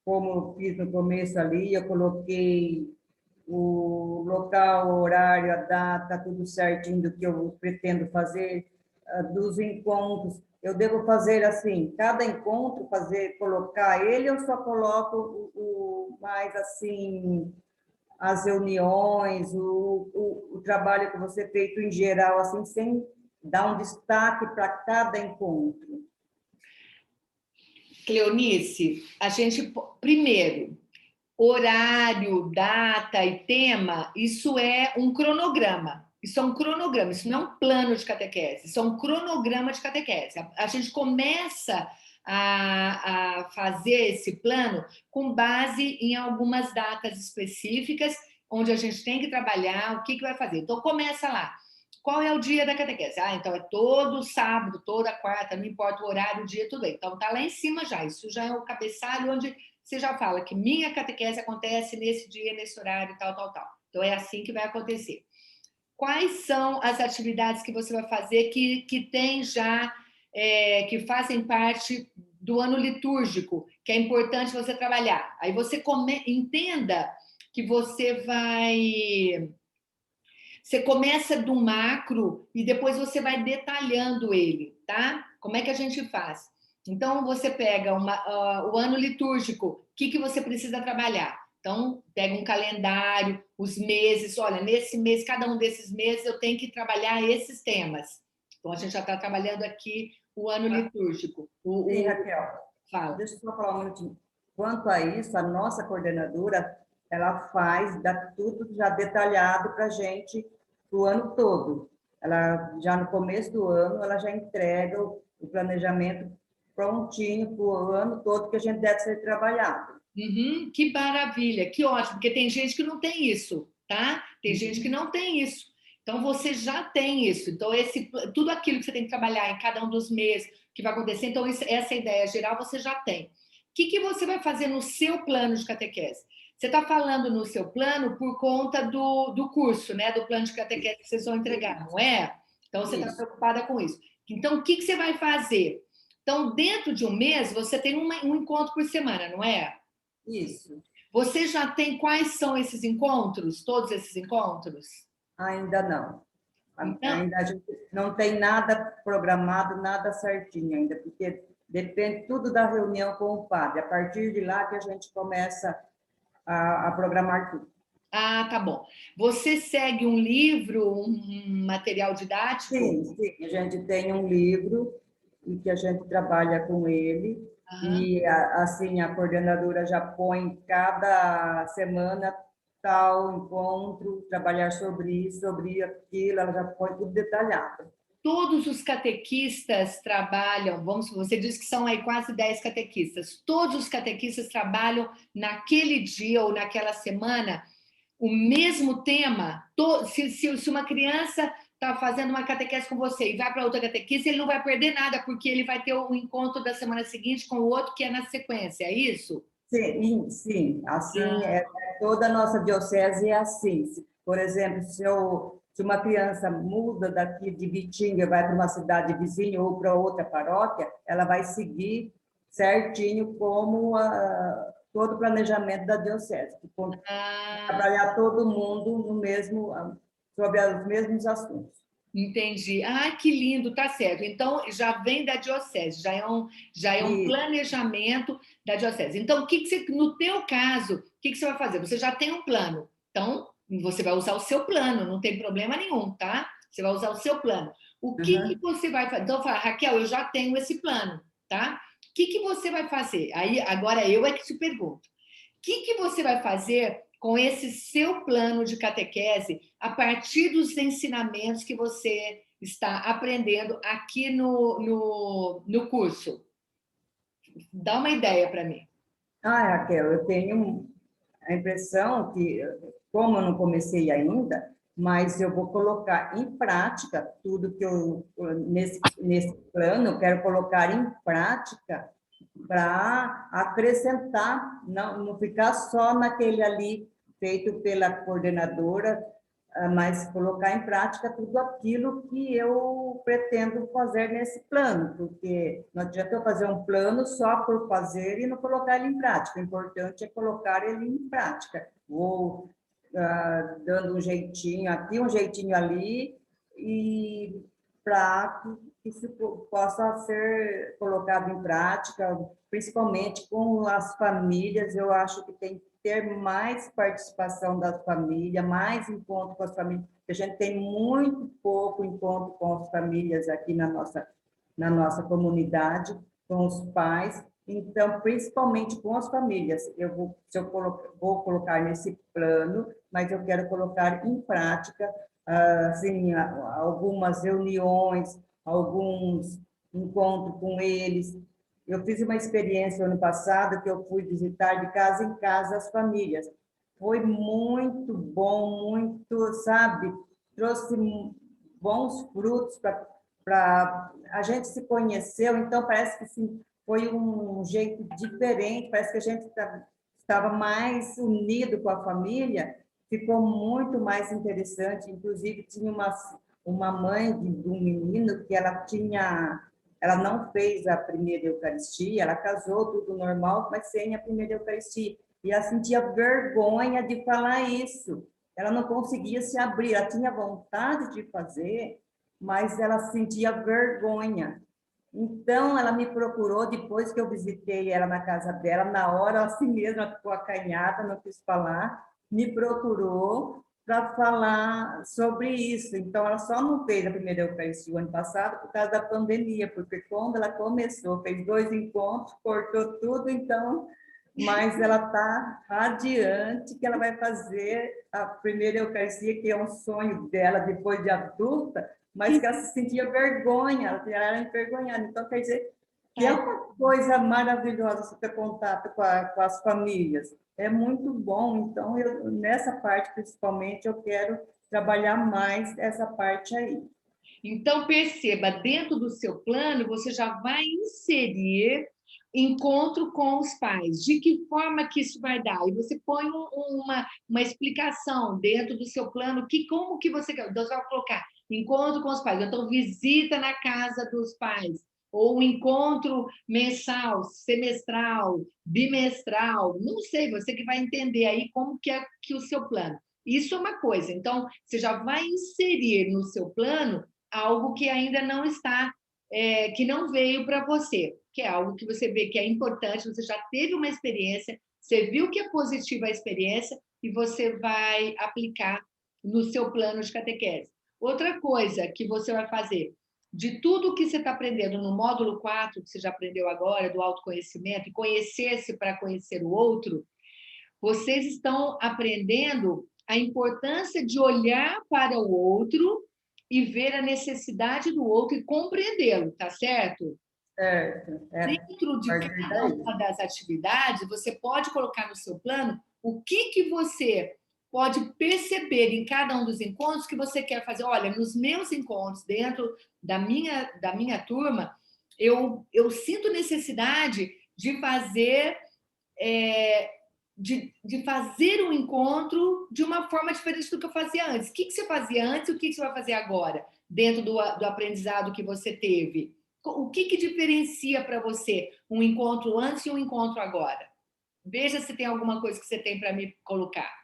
como eu fiz no começo ali, eu coloquei o local, o horário, a data, tudo certinho do que eu pretendo fazer, dos encontros. Eu devo fazer assim, cada encontro, colocar ele, eu só coloco o mais assim, as reuniões, o trabalho que você feito em geral, assim, sem dar um destaque para cada encontro. Cleonice, a gente, primeiro, horário, data e tema, isso é um cronograma. Isso é um cronograma, isso não é um plano de catequese, isso é um cronograma de catequese. A gente começa a fazer esse plano com base em algumas datas específicas, onde a gente tem que trabalhar o que, que vai fazer. Então, começa lá. Qual é o dia da catequese? Ah, então é todo sábado, toda quarta, não importa o horário, o dia, tudo bem. Então, tá lá em cima já. Isso já é o cabeçalho onde você já fala que minha catequese acontece nesse dia, nesse horário, tal, tal, tal. Então, é assim que vai acontecer. Quais são as atividades que você vai fazer que tem já, que fazem parte do ano litúrgico, que é importante você trabalhar? Aí você entenda que você começa do macro e depois você vai detalhando ele, tá? Como é que a gente faz? Então, você pega o ano litúrgico, o que você precisa trabalhar? Então, pega um calendário, os meses, olha, nesse mês, cada um desses meses eu tenho que trabalhar esses temas. Então, a gente já está trabalhando aqui o ano litúrgico. E, Raquel, Fala. deixa eu só falar um minutinho. Quanto a isso, a nossa coordenadora, ela dá tudo já detalhado para a gente o ano todo. Ela, já no começo do ano, ela já entrega o planejamento prontinho para o ano todo que a gente deve ser trabalhado. Uhum, que maravilha, que ótimo, porque tem gente que não tem isso, tá? Tem gente que não tem isso. Então você já tem isso. Então tudo aquilo que você tem que trabalhar em cada um dos meses, que vai acontecer, então essa ideia geral você já tem. O que você vai fazer no seu plano de catequese? Você está falando no seu plano por conta do curso, né? Do plano de catequese que vocês vão entregar, não é? Então você está Isso. preocupada com isso. O Então, o que que você vai fazer? Então, dentro de um mês, você tem um encontro por semana, não é? Isso. Você já tem quais são esses encontros? Todos esses encontros? Ainda não. Então, Ainda a gente não tem nada programado, nada certinho ainda, porque depende tudo da reunião com o padre. A partir de lá que a gente começa a programar tudo. ah, tá bom. Você segue um livro, um material didático? Sim, sim, a gente tem um livro e que a gente trabalha com ele Aham. e assim a coordenadora já põe cada semana tal encontro, trabalhar sobre isso, sobre aquilo, ela já põe tudo detalhado. Todos os catequistas trabalham, você diz que são aí quase 10 catequistas, todos os catequistas trabalham naquele dia ou naquela semana o mesmo tema. Se uma criança está fazendo uma catequese com você e vai para outra catequista, ele não vai perder nada, porque ele vai ter o encontro da semana seguinte com o outro que é na sequência, é isso? Sim, sim, assim Ah, toda a nossa diocese é assim. Por exemplo, se uma criança muda daqui de Bitinga, vai para uma cidade vizinha ou para outra paróquia, ela vai seguir certinho como todo o planejamento da diocese, ah, trabalhar todo mundo no mesmo, sobre os mesmos assuntos. entendi. Ah, que lindo, tá certo. Então, já vem da diocese, já é um E, planejamento da diocese. Então, no teu caso, o que que você vai fazer? Você já tem um plano. Então, você vai usar o seu plano, não tem problema nenhum, tá? Você vai usar o seu plano. O que que uhum. você vai fazer? Então, fala, Raquel, eu já tenho esse plano, tá? O que que você vai fazer? Aí, agora eu é que te pergunto. O que que você vai fazer com esse seu plano de catequese a partir dos ensinamentos que você está aprendendo aqui no curso? Dá uma ideia para mim. Raquel, eu tenho a impressão que, como eu não comecei ainda, mas eu vou colocar em prática tudo que nesse plano, eu quero colocar em prática para acrescentar, não ficar só naquele ali feito pela coordenadora, mas colocar em prática tudo aquilo que eu pretendo fazer nesse plano, porque não adianta eu fazer um plano só por fazer e não colocar ele em prática. O importante é colocar ele em prática. Vou dando um jeitinho aqui, um jeitinho ali, e para que isso possa ser colocado em prática, principalmente com as famílias. Eu acho que tem que ter mais participação das famílias, mais encontro com as famílias, porque a gente tem muito pouco encontro com as famílias aqui na nossa comunidade, com os pais. Então, principalmente com as famílias, vou colocar nesse plano, mas eu quero colocar em prática, assim, algumas reuniões, alguns encontros com eles. Eu fiz uma experiência ano passado que eu fui visitar de casa em casa as famílias. Foi muito bom, muito, sabe, trouxe bons frutos para a gente se conheceu, então parece que sim, foi um jeito diferente, parece que a gente estava mais unido com a família, ficou muito mais interessante. Inclusive, tinha uma mãe de um menino que ela não fez a primeira Eucaristia, ela casou, tudo normal, mas sem a primeira Eucaristia. E ela sentia vergonha de falar isso. Ela não conseguia se abrir, ela tinha vontade de fazer, mas ela sentia vergonha. Então, ela me procurou, depois que eu visitei ela na casa dela, na hora, assim mesmo, ela ficou acanhada, não quis falar, me procurou para falar sobre isso. Então, ela só não fez a primeira Eucaristia o ano passado por causa da pandemia, porque quando ela começou, fez 2 encontros, cortou tudo, então, mas ela está radiante que ela vai fazer a primeira Eucaristia, que é um sonho dela depois de adulta, mas que ela se sentia vergonha, ela era envergonhada. Então, quer dizer, que é uma coisa maravilhosa você ter contato com as famílias. É muito bom. Então, nessa parte, principalmente, eu quero trabalhar mais essa parte aí. Então, perceba, dentro do seu plano, você já vai inserir encontro com os pais. De que forma que isso vai dar? E você põe uma explicação dentro do seu plano, como que você quer. Então, você vai colocar encontro com os pais, então visita na casa dos pais, ou um encontro mensal, semestral, bimestral, não sei, você que vai entender aí como que é que o seu plano. Isso é uma coisa, então você já vai inserir no seu plano algo que ainda não está, que não veio para você, que é algo que você vê que é importante, você já teve uma experiência, você viu que é positiva a experiência e você vai aplicar no seu plano de catequese. Outra coisa que você vai fazer, de tudo que você está aprendendo no módulo 4, que você já aprendeu agora, do autoconhecimento, e conhecer-se para conhecer o outro, vocês estão aprendendo a importância de olhar para o outro e ver a necessidade do outro e compreendê-lo, tá certo? Certo. Dentro de cada uma das atividades, você pode colocar no seu plano o que você pode perceber em cada um dos encontros que você quer fazer. Olha, nos meus encontros, dentro da minha turma, eu sinto necessidade de fazer, é, de fazer um encontro de uma forma diferente do que eu fazia antes. O que você fazia antes e o que você vai fazer agora, dentro do aprendizado que você teve? O que diferencia para você um encontro antes e um encontro agora? Veja se tem alguma coisa que você tem para me colocar.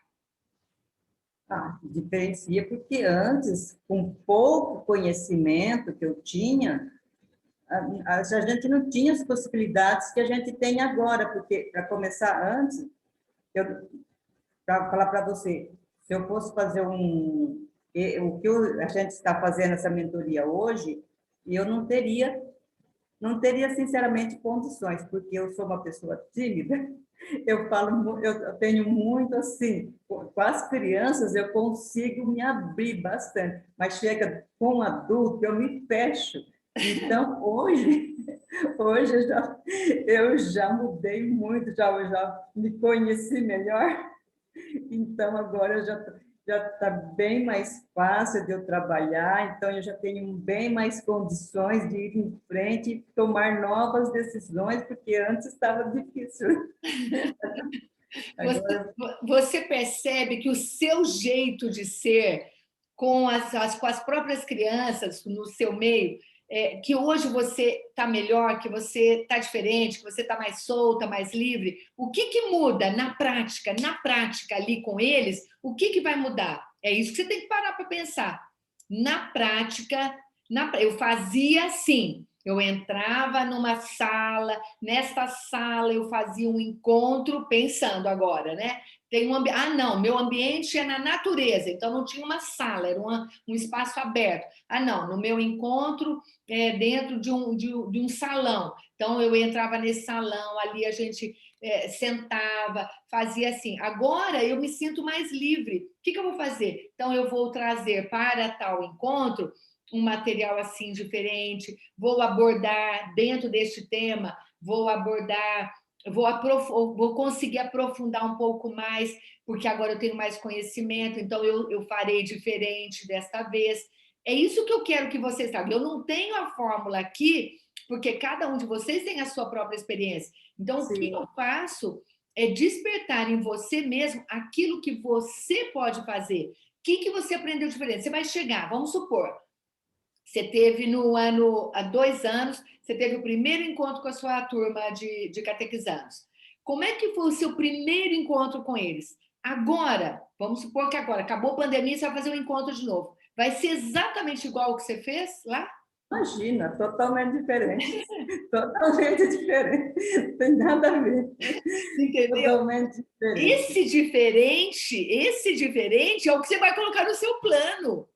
Diferencia porque antes, com pouco conhecimento que eu tinha, a gente não tinha as possibilidades que a gente tem agora, porque, para começar antes, para falar para você, se eu fosse fazer o que a gente está fazendo essa mentoria hoje, eu não teria sinceramente condições, porque eu sou uma pessoa tímida. Eu tenho muito assim, com as crianças eu consigo me abrir bastante, mas chega com um adulto eu me fecho. Então hoje eu já mudei muito, eu já me conheci melhor. Então agora já está bem mais fácil de eu trabalhar, então eu já tenho bem mais condições de ir em frente e tomar novas decisões, porque antes estava difícil. Você, Agora, você percebe que o seu jeito de ser com as próprias crianças no seu meio, que hoje você está melhor, que você está diferente, que você está mais solta, mais livre. O que muda na prática? Na prática ali com eles, o que vai mudar? É isso que você tem que parar para pensar. Na prática, eu fazia assim. Eu entrava numa sala, nesta sala eu fazia um encontro, pensando agora, né? Tem não, meu ambiente é na natureza, então não tinha uma sala, era um espaço aberto. Não, no meu encontro é dentro de um salão. Então eu entrava nesse salão, ali a gente sentava, fazia assim. Agora eu me sinto mais livre. O que eu vou fazer? Então eu vou trazer para tal encontro um material assim diferente, vou abordar dentro deste tema, vou conseguir aprofundar um pouco mais, porque agora eu tenho mais conhecimento, então eu farei diferente desta vez. É isso que eu quero que vocês saibam. Eu não tenho a fórmula aqui, porque cada um de vocês tem a sua própria experiência. Então, o que eu faço é despertar em você mesmo aquilo que você pode fazer. O que você aprendeu diferente? Você vai chegar, vamos supor, você teve há 2 anos, você teve o primeiro encontro com a sua turma de catequizandos. Como é que foi o seu primeiro encontro com eles? Agora, vamos supor que agora acabou a pandemia, você vai fazer um encontro de novo. Vai ser exatamente igual ao que você fez lá? imagina, totalmente diferente. Totalmente diferente. Não tem nada a ver. Entendeu? Totalmente diferente. Esse diferente é o que você vai colocar no seu plano.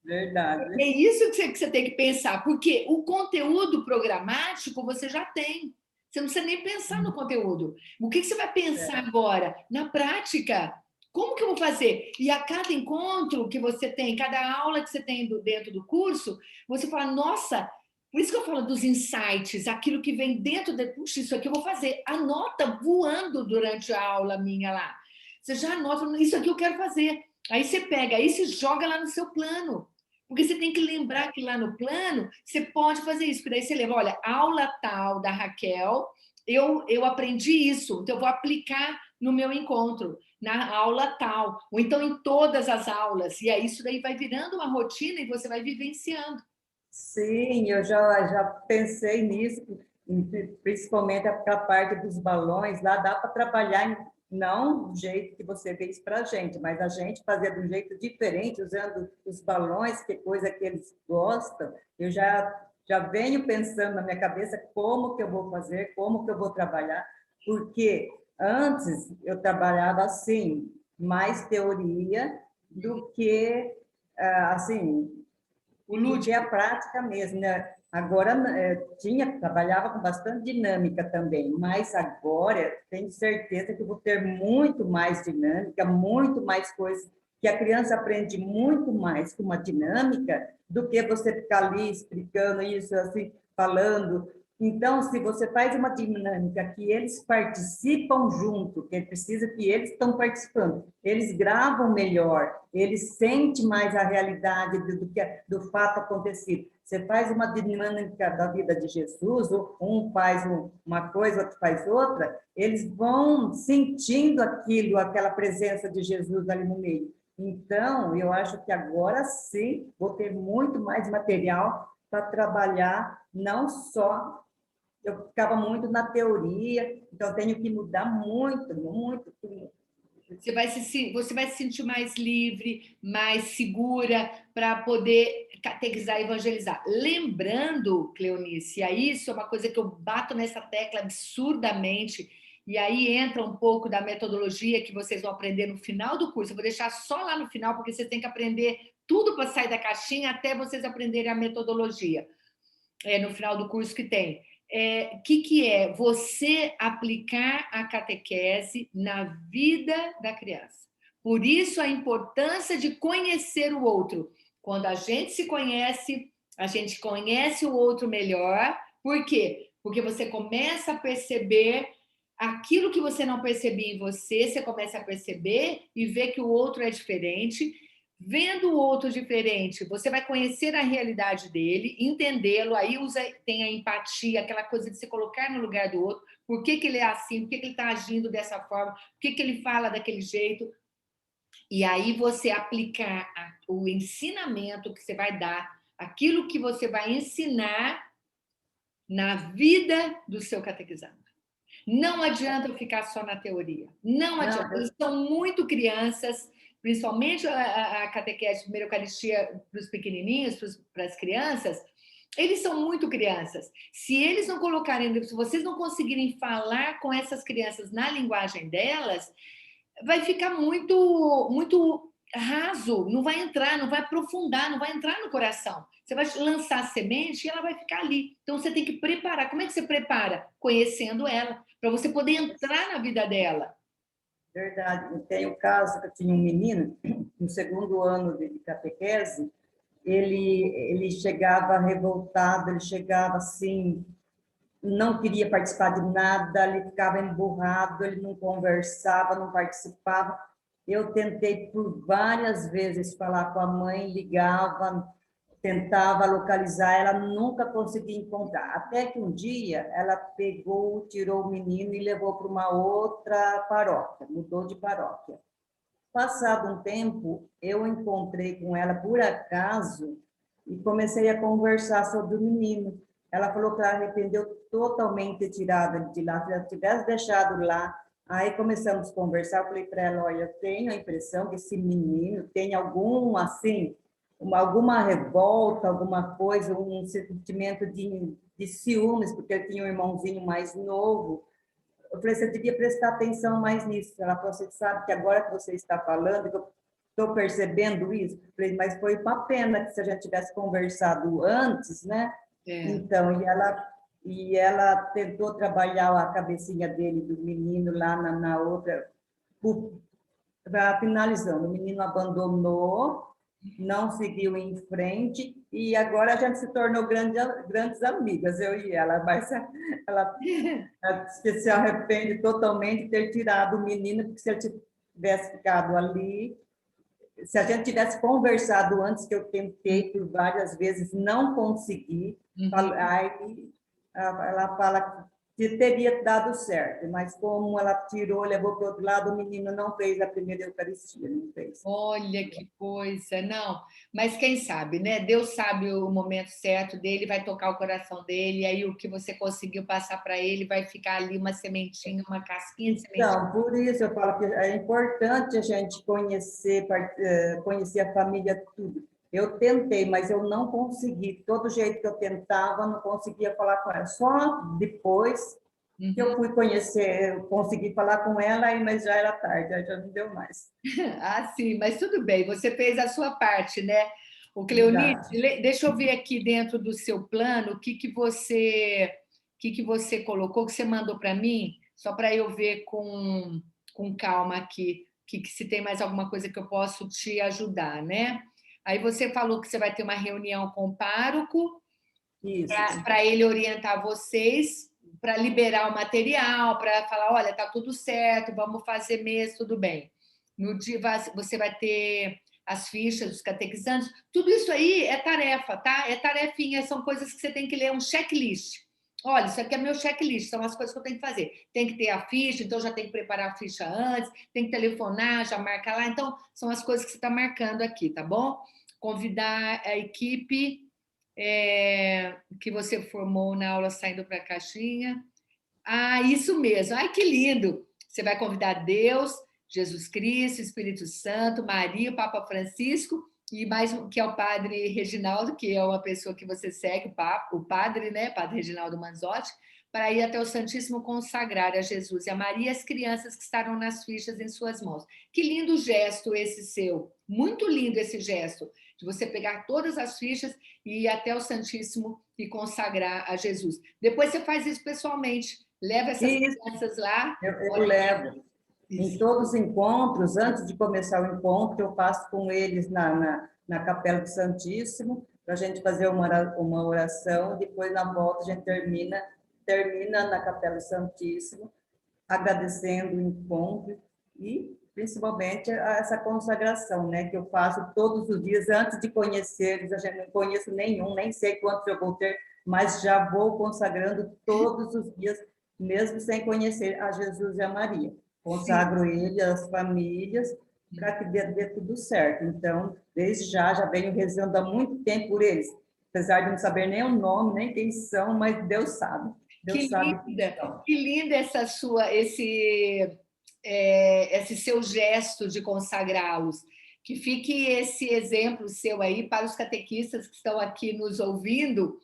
É Verdade. isso que você tem que pensar, porque o conteúdo programático você já tem. Você não precisa nem pensar no conteúdo. O que você vai pensar agora? Na prática. Como que eu vou fazer? E a cada encontro que você tem, cada aula que você tem dentro do curso, você fala, nossa, por isso que eu falo dos insights, aquilo que vem dentro de, puxa, isso aqui eu vou fazer. Anota voando durante a aula minha lá. Você já anota, isso aqui eu quero fazer. Aí você pega, aí você joga lá no seu plano. Porque você tem que lembrar que lá no plano você pode fazer isso, porque daí você lembra, olha, aula tal da Raquel, eu aprendi isso, então eu vou aplicar no meu encontro, na aula tal, ou então em todas as aulas, e aí isso daí vai virando uma rotina e você vai vivenciando. Sim, eu já pensei nisso, principalmente a parte dos balões, lá dá para trabalhar, não do jeito que você fez para a gente, mas a gente fazer de um jeito diferente, usando os balões, que é coisa que eles gostam. Eu já venho pensando na minha cabeça como que eu vou fazer, como que eu vou trabalhar, porque antes eu trabalhava assim, mais teoria do que, assim, O do que a lúdico. prática mesmo, né? Agora, trabalhava com bastante dinâmica também, mas agora tenho certeza que vou ter muito mais dinâmica, muito mais coisas, que a criança aprende muito mais com uma dinâmica do que você ficar ali explicando isso, assim, falando. Então, se você faz uma dinâmica que eles participam junto, que precisa que eles estão participando, eles gravam melhor, eles sentem mais a realidade do fato acontecido. Você faz uma dinâmica da vida de Jesus, um faz uma coisa, outro faz outra, eles vão sentindo aquilo, aquela presença de Jesus ali no meio. Então, eu acho que agora sim vou ter muito mais material para trabalhar, não só. Eu ficava muito na teoria, então tenho que mudar muito, muito. Você vai se sentir mais livre, mais segura para poder catequizar e evangelizar. Lembrando, Cleonice, e aí isso é uma coisa que eu bato nessa tecla absurdamente, e aí entra um pouco da metodologia que vocês vão aprender no final do curso. Eu vou deixar só lá no final, porque vocês têm que aprender tudo para sair da caixinha até vocês aprenderem a metodologia no final do curso que tem. Que é você aplicar a catequese na vida da criança. Por isso a importância de conhecer o outro. Quando a gente se conhece, a gente conhece o outro melhor. Por quê? Porque você começa a perceber aquilo que você não percebia em você, você começa a perceber e ver que o outro é diferente. Vendo o outro diferente, você vai conhecer a realidade dele, entendê-lo, aí tem a empatia, aquela coisa de se colocar no lugar do outro, por que ele é assim, por que ele está agindo dessa forma, por que ele fala daquele jeito, e aí você aplicar o ensinamento que você vai dar, aquilo que você vai ensinar na vida do seu catequizado. Não adianta eu ficar só na teoria. Não Não, adianta. Eles são muito crianças, principalmente a catequese, primeira Eucaristia para os pequenininhos, para as crianças. Eles são muito crianças. Se eles não colocarem, se vocês não conseguirem falar com essas crianças na linguagem delas, vai ficar muito, muito raso. Não vai entrar, não vai aprofundar, não vai entrar no coração. Você vai lançar a semente e ela vai ficar ali. Então você tem que preparar. Como é que você prepara? Conhecendo ela, para você poder entrar na vida dela. verdade. Tem o caso que eu tinha um menino, no segundo ano de catequese, ele chegava revoltado, ele chegava assim, não queria participar de nada, ele ficava emburrado, ele não conversava, não participava. Eu tentei por várias vezes falar com a mãe, ligava, tentava localizar, ela nunca conseguia encontrar. Até que um dia ela pegou, tirou o menino e levou para uma outra paróquia, mudou de paróquia. Passado um tempo, eu encontrei com ela por acaso e comecei a conversar sobre o menino. Ela falou que ela arrependeu totalmente de ter tirado ele de lá, se ela tivesse deixado lá. Aí começamos a conversar, eu falei para ela, olha, eu tenho a impressão que esse menino tem algum, assim, alguma revolta, alguma coisa, um sentimento de ciúmes, porque ele tinha um irmãozinho mais novo. Eu falei, você devia prestar atenção mais nisso. Ela falou, você sabe que agora que você está falando, que eu estou percebendo isso. Eu falei, mas foi uma pena que se a gente tivesse conversado antes, né? É. Então, e ela tentou trabalhar a cabecinha dele, do menino, lá na outra, finalizando. O menino abandonou, não seguiu em frente, e agora a gente se tornou grandes amigas, eu e ela, mas ela que se arrepende totalmente de ter tirado o menino, porque se ele tivesse ficado ali, se a gente tivesse conversado antes, que eu tentei por várias vezes, não consegui, Uhum. aí ela fala que se teria dado certo, mas como ela tirou, levou para o outro lado, o menino não fez a primeira Eucaristia, não fez. Olha que coisa, não. Mas quem sabe, né? Deus sabe o momento certo dele, vai tocar o coração dele, e aí o que você conseguiu passar para ele vai ficar ali uma sementinha, uma casquinha de sementinha. Então, por isso eu falo que é importante a gente conhecer, conhecer a família tudo. Eu tentei, mas eu não consegui. Todo jeito que eu tentava, não conseguia falar com ela. Só depois que eu fui conhecer, eu consegui falar com ela, mas já era tarde, aí já não deu mais. Ah, sim, mas tudo bem, você fez a sua parte, né? O Cleonice, Já. deixa eu ver aqui dentro do seu plano o que que você colocou, que você mandou para mim, só para eu ver com calma aqui, que se tem mais alguma coisa que eu posso te ajudar, né? Aí você falou que você vai ter uma reunião com o pároco Isso. para ele orientar vocês, para liberar o material, para falar, olha, tá tudo certo, vamos fazer mesmo, tudo bem. No dia você vai ter as fichas dos catequizandos, tudo isso aí é tarefa, tá? É tarefinha, são coisas que você tem que ler, um checklist. Olha, isso aqui é meu checklist, são as coisas que eu tenho que fazer. Tem que ter a ficha, então já tem que preparar a ficha antes, tem que telefonar, já marca lá. Então, são as coisas que você está marcando aqui, tá bom? Convidar a equipe que você formou na aula Saindo para a Caixinha. Ah, isso mesmo. Ai, que lindo! Você vai convidar Deus, Jesus Cristo, Espírito Santo, Maria, o Papa Francisco e mais que é o Padre Reginaldo, que é uma pessoa que você segue, o padre, né? Padre Reginaldo Manzotti, para ir até o Santíssimo consagrar a Jesus e a Maria as crianças que estarão nas fichas em suas mãos. Que lindo gesto esse seu! Muito lindo esse gesto de você pegar todas as fichas e ir até o Santíssimo e consagrar a Jesus. Depois você faz isso pessoalmente, leva essas Isso, crianças lá. eu levo. Em Isso. todos os encontros, antes de começar o encontro, eu passo com eles na Capela do Santíssimo, para a gente fazer uma oração, depois, na volta, a gente termina na Capela do Santíssimo, agradecendo o encontro e, principalmente, essa consagração, né, que eu faço todos os dias, antes de conhecer eles, a gente não conheço nenhum, nem sei quantos eu vou ter, mas já vou consagrando todos os dias, mesmo sem conhecer a Jesus e a Maria. Sim. Consagro ele, as famílias, para que dê tudo certo. Então, desde já venho rezando há muito tempo por eles, apesar de não saber nem o nome, nem quem são, mas Deus sabe. Deus sabe quem são. Que linda esse seu gesto de consagrá-los. Que fique esse exemplo seu aí para os catequistas que estão aqui nos ouvindo.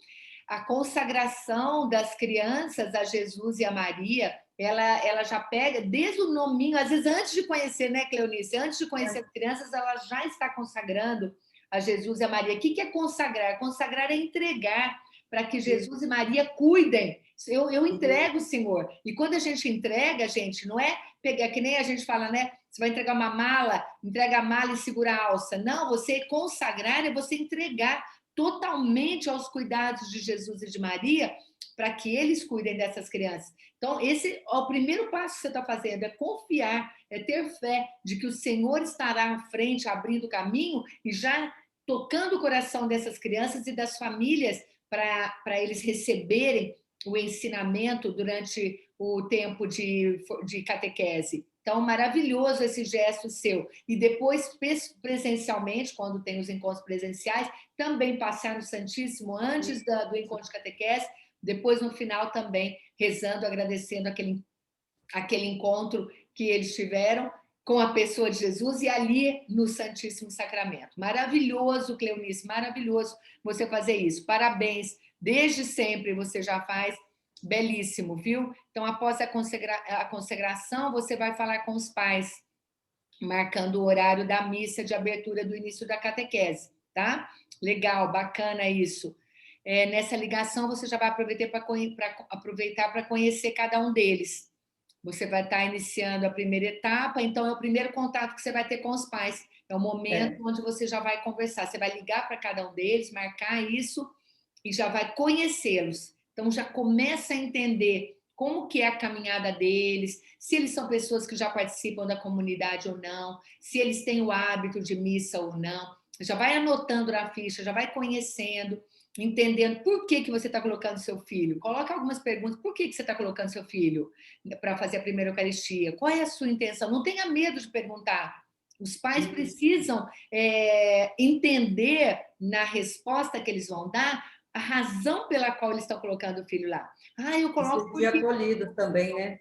A consagração das crianças a Jesus e a Maria, ela já pega desde o nominho, às vezes antes de conhecer, né, Cleonice? Antes de conhecer as crianças, ela já está consagrando a Jesus e a Maria. O que é consagrar? Consagrar é entregar para que Jesus e Maria cuidem. Eu entrego, Senhor. E quando a gente entrega, gente, não é pegar, que nem a gente fala, né? Você vai entregar uma mala, entrega a mala e segura a alça. Não, você consagrar é você entregar totalmente aos cuidados de Jesus e de Maria para que eles cuidem dessas crianças. Então, esse é o primeiro passo que você está fazendo, é confiar, é ter fé de que o Senhor estará à frente, abrindo o caminho e já tocando o coração dessas crianças e das famílias para eles receberem o ensinamento durante o tempo de catequese. Então, maravilhoso esse gesto seu. E depois, presencialmente, quando tem os encontros presenciais, também passar no Santíssimo antes do encontro de catequese, depois no final também rezando, agradecendo aquele encontro que eles tiveram com a pessoa de Jesus e ali no Santíssimo Sacramento. Maravilhoso, Cleonice, maravilhoso você fazer isso. Parabéns, desde sempre você já faz, belíssimo, viu? Então, após a consagração, você vai falar com os pais, marcando o horário da missa de abertura do início da catequese, tá? Legal, bacana isso. Nessa ligação, você já vai aproveitar para conhecer cada um deles. Você vai estar iniciando a primeira etapa, então é o primeiro contato que você vai ter com os pais. É o momento onde você já vai conversar. Você vai ligar para cada um deles, marcar isso e já vai conhecê-los. Então já começa a entender como que é a caminhada deles, se eles são pessoas que já participam da comunidade ou não, se eles têm o hábito de missa ou não. Já vai anotando na ficha, já vai conhecendo entendendo por que que você está colocando seu filho. Coloca algumas perguntas. Por que que você está colocando seu filho para fazer a primeira Eucaristia? Qual é a sua intenção? Não tenha medo de perguntar. Os pais precisam entender na resposta que eles vão dar a razão pela qual eles estão colocando o filho lá. Ah, eu E coloco sentir porque... acolhido também, né?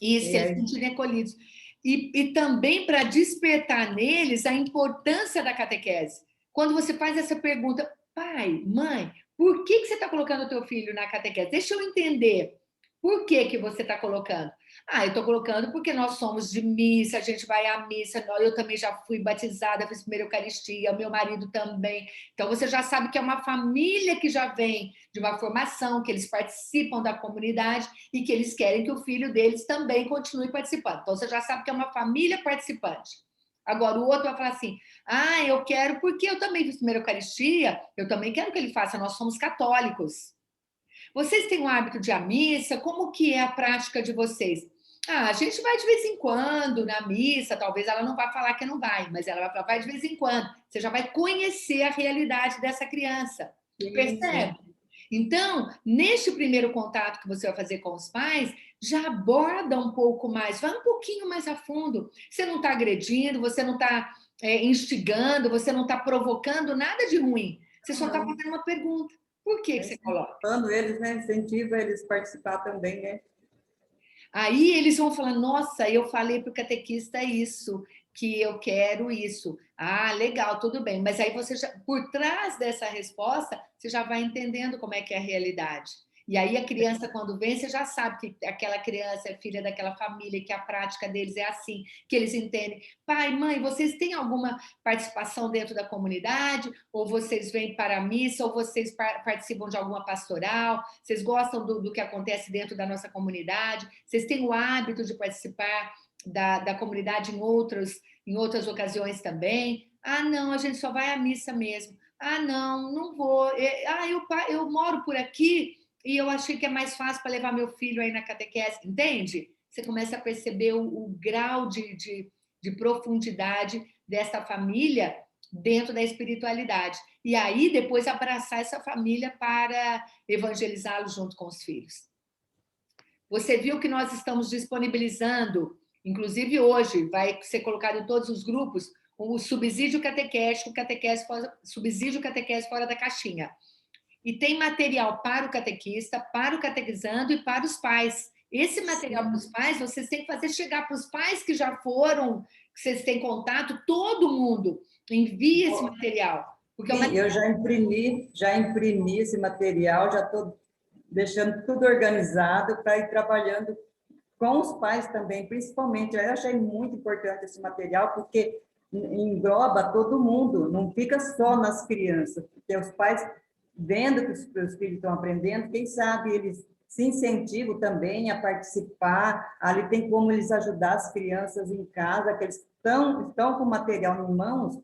Isso, eles se sentirem acolhidos. E também para despertar neles a importância da catequese. Quando você faz essa pergunta, pai, mãe, por que que você está colocando o teu filho na catequese? Deixa eu entender. Por que que você está colocando? Ah, eu estou colocando porque nós somos de missa, a gente vai à missa, eu também já fui batizada, fiz primeira Eucaristia, meu marido também. Então, você já sabe que é uma família que já vem de uma formação, que eles participam da comunidade e que eles querem que o filho deles também continue participando. Então, você já sabe que é uma família participante. Agora, o outro vai falar assim, ah, eu quero porque eu também fiz primeira Eucaristia, eu também quero que ele faça, nós somos católicos. Vocês têm o hábito de ir à missa? Como que é a prática de vocês? Ah, a gente vai de vez em quando na missa, talvez ela não vá falar que não vai, mas ela vai falar, vai de vez em quando. Você já vai conhecer a realidade dessa criança. Sim, Percebe? sim. Então, neste primeiro contato que você vai fazer com os pais, já aborda um pouco mais, vai um pouquinho mais a fundo. Você não está agredindo, você não está instigando, você não está provocando nada de ruim. Você só está Não, fazendo uma pergunta. Por que que você coloca? incentivando eles, né? Incentiva eles a participar também, né? Aí eles vão falar, nossa, eu falei para o catequista isso, que eu quero isso. Ah, legal, tudo bem. Mas aí você já, por trás dessa resposta, você já vai entendendo como é que é a realidade. E aí a criança, quando vem, você já sabe que aquela criança é filha daquela família, que a prática deles é assim, que eles entendem. Pai, mãe, vocês têm alguma participação dentro da comunidade? Ou vocês vêm para a missa? Ou vocês participam de alguma pastoral? Vocês gostam do que acontece dentro da nossa comunidade? Vocês têm o hábito de participar da comunidade em outras ocasiões também? Ah, não, a gente só vai à missa mesmo. Ah, não, não vou. Ah, eu moro por aqui e eu achei que é mais fácil para levar meu filho aí na catequese, entende? Você começa a perceber o grau de profundidade dessa família dentro da espiritualidade. E aí, depois, abraçar essa família para evangelizá-los junto com os filhos. Você viu que nós estamos disponibilizando, inclusive hoje, vai ser colocado em todos os grupos, o subsídio catequético, subsídio catequese fora da caixinha. E tem material para o catequista, para o catequizando e para os pais. Esse material para os pais, vocês têm que fazer chegar para os pais que já foram, que vocês têm contato, todo mundo. Envie esse material. Porque é Sim, uma... eu já imprimi esse material, já estou deixando tudo organizado para ir trabalhando com os pais também, principalmente. Eu achei muito importante esse material, porque engloba todo mundo, não fica só nas crianças, porque os pais, vendo que os filhos estão aprendendo, quem sabe eles se incentivam também a participar, ali tem como eles ajudar as crianças em casa, que eles estão com o material em mãos,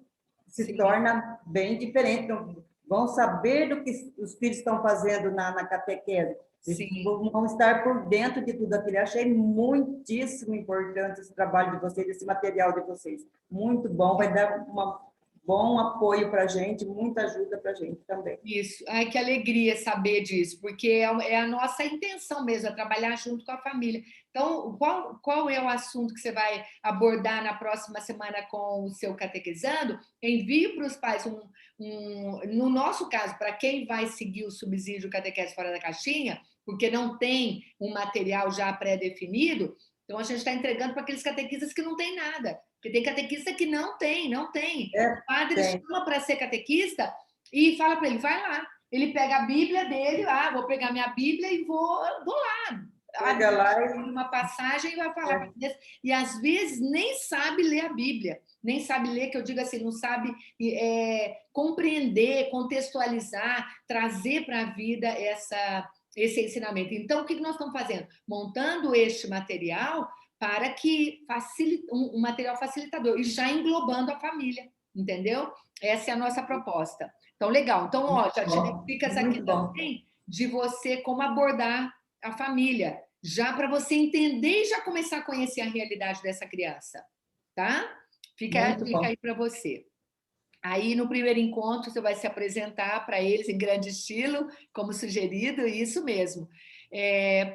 se Sim, torna bem diferente. Então, vão saber do que os filhos estão fazendo na catequese. Eles sim. vão estar por dentro de tudo aquilo. Eu achei muitíssimo importante esse trabalho de vocês, esse material de vocês. Muito bom, vai dar um bom apoio para a gente, muita ajuda para a gente também. Isso. Ai, que alegria saber disso, porque é a nossa intenção mesmo, é trabalhar junto com a família. Então, qual é o assunto que você vai abordar na próxima semana com o seu catequizando? Envie para os pais no nosso caso, para quem vai seguir o subsídio catequese fora da caixinha, porque não tem um material já pré-definido, então a gente está entregando para aqueles catequistas que não tem nada. Porque tem catequista que não tem, não tem. É, O padre tem. chama para ser catequista e fala para ele, vai lá. Ele pega a Bíblia dele, vou pegar minha Bíblia e vou lá. Chega Abre lá uma passagem e vai falar é, para Deus. E às vezes nem sabe ler a Bíblia, nem sabe ler, que eu digo assim, não sabe compreender, contextualizar, trazer para a vida esse ensinamento. Então, o que nós estamos fazendo? Montando este material para que facilite um material facilitador e já englobando a família, entendeu? Essa é a nossa proposta. Então, legal. Então, ó, já te dei bom, dicas aqui muito bom. também de você como abordar a família, já para você entender e já começar a conhecer a realidade dessa criança, tá? Fica a Muito dica bom. aí para você. Aí, no primeiro encontro, você vai se apresentar para eles em grande estilo, como sugerido, isso mesmo.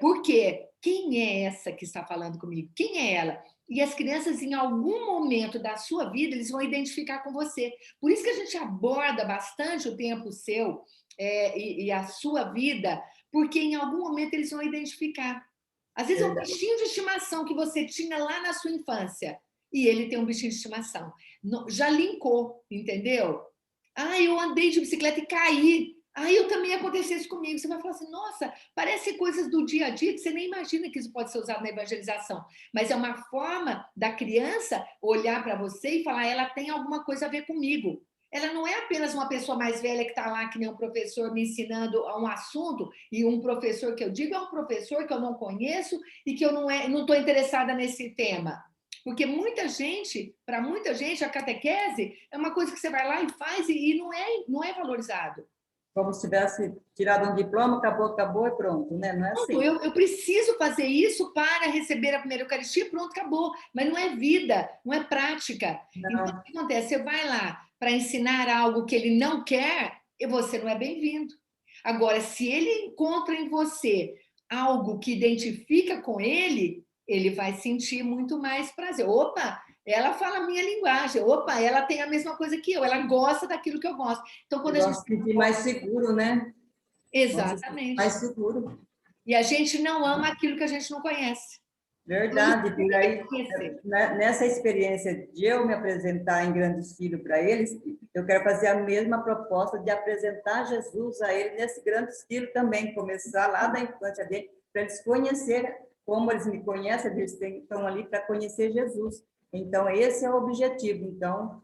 Por quê? Quem é essa que está falando comigo? Quem é ela? E as crianças, em algum momento da sua vida, eles vão identificar com você. Por isso que a gente aborda bastante o tempo seu e a sua vida, porque em algum momento eles vão identificar. Às vezes é um Verdade. bichinho de estimação que você tinha lá na sua infância, e ele tem um bichinho de estimação. Já linkou, entendeu? Ah, eu andei de bicicleta e caí. Ah, eu também aconteceu isso comigo. Você vai falar assim, nossa, parece coisas do dia a dia que você nem imagina que isso pode ser usado na evangelização. Mas é uma forma da criança olhar para você e falar, ela tem alguma coisa a ver comigo. Ela não é apenas uma pessoa mais velha que está lá, que nem um professor me ensinando um assunto, e um professor que eu digo é um professor que eu não conheço e que eu não estou interessada nesse tema. Porque para muita gente, a catequese é uma coisa que você vai lá e faz e não é valorizado. Como se tivesse tirado um diploma, acabou e pronto, né? Não é Pronto, assim. eu preciso fazer isso para receber a primeira Eucaristia, pronto, acabou. Mas não é vida, não é prática. Então, o Não, que acontece? Você vai lá para ensinar algo que ele não quer, e você não é bem-vindo. Agora, se ele encontra em você algo que identifica com ele, ele vai sentir muito mais prazer. Opa, ela fala a minha linguagem. Opa, ela tem a mesma coisa que eu. Ela gosta daquilo que eu gosto. Então, quando eu a gente... gosto de sentir mais seguro, né? Vamos se sentir mais Exatamente. seguro. E a gente não ama aquilo que a gente não conhece. Então, isso Verdade. E tem que aí, conhecer. nessa experiência de eu me apresentar em grande estilo para eles, eu quero fazer a mesma proposta de apresentar Jesus a eles nesse grande estilo também, começar lá da infância dele, para eles conhecerem, como eles me conhecem, eles estão ali para conhecer Jesus. Então, esse é o objetivo. Então,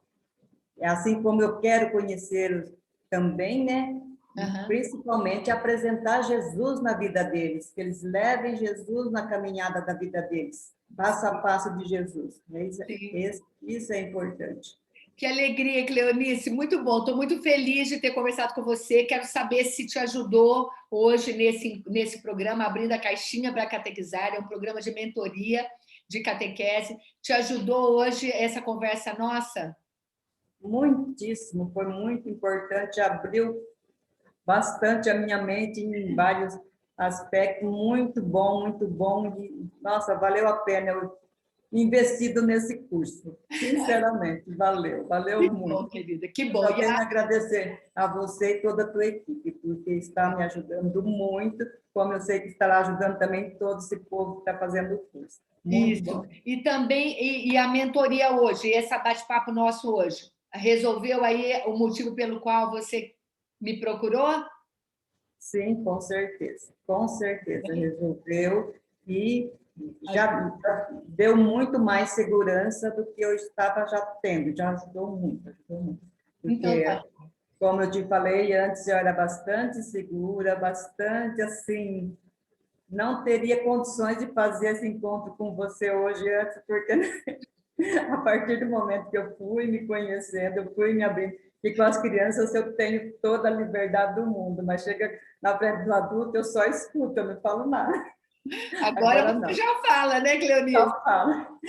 é assim como eu quero conhecê-los também, né? Uhum. Principalmente apresentar Jesus na vida deles, que eles levem Jesus na caminhada da vida deles, passo a passo de Jesus. Sim. Isso é importante. Que alegria, Cleonice. Muito bom. Estou muito feliz de ter conversado com você. Quero saber se te ajudou hoje nesse programa, Abrindo a Caixinha para Catequizar. É um programa de mentoria de catequese. Te ajudou hoje essa conversa nossa? Muitíssimo, foi muito importante, abriu bastante a minha mente em vários aspectos, muito bom, e, nossa, valeu a pena eu investido nesse curso, sinceramente, valeu Que bom, muito. querida. Que Eu bom. só tenho a agradecer a você e toda a tua equipe, porque está me ajudando muito, como eu sei que estará ajudando também todo esse povo que está fazendo o curso. Muito Isso. bom. E também, e a mentoria hoje, esse bate-papo nosso hoje, resolveu aí o motivo pelo qual você me procurou? Sim, com certeza, resolveu e já deu muito mais segurança do que eu estava já tendo, já ajudou muito. Então, Porque, tá. como eu te falei antes, eu era bastante segura, bastante assim, não teria condições de fazer esse encontro com você hoje antes, porque a partir do momento que eu fui me conhecendo, eu fui me abrindo, e com as crianças eu tenho toda a liberdade do mundo, mas chega na frente do adulto, eu só escuto, eu não falo nada. Agora Agora você não, já fala, né, Cleonice? só falo.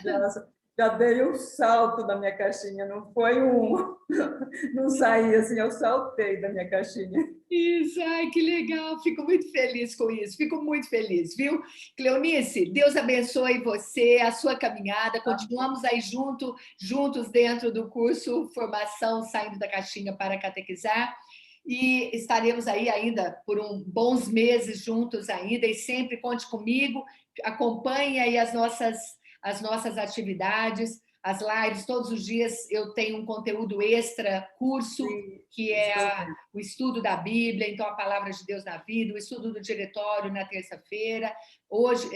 Já, já dei um salto da minha caixinha, não foi não saí assim, eu saltei da minha caixinha. Isso, ai, que legal. Fico muito feliz com isso. Fico muito feliz, viu? Cleonice, Deus abençoe você, a sua caminhada. Continuamos aí juntos dentro do curso Formação Saindo da Caixinha para Catequizar. E estaremos aí ainda por bons meses juntos ainda. E sempre conte comigo, acompanhe aí as nossas atividades, as lives. Todos os dias eu tenho um conteúdo extra, curso, Sim, que é estou vendo. o estudo da Bíblia, então a palavra de Deus na vida, o estudo do diretório na terça-feira, hoje,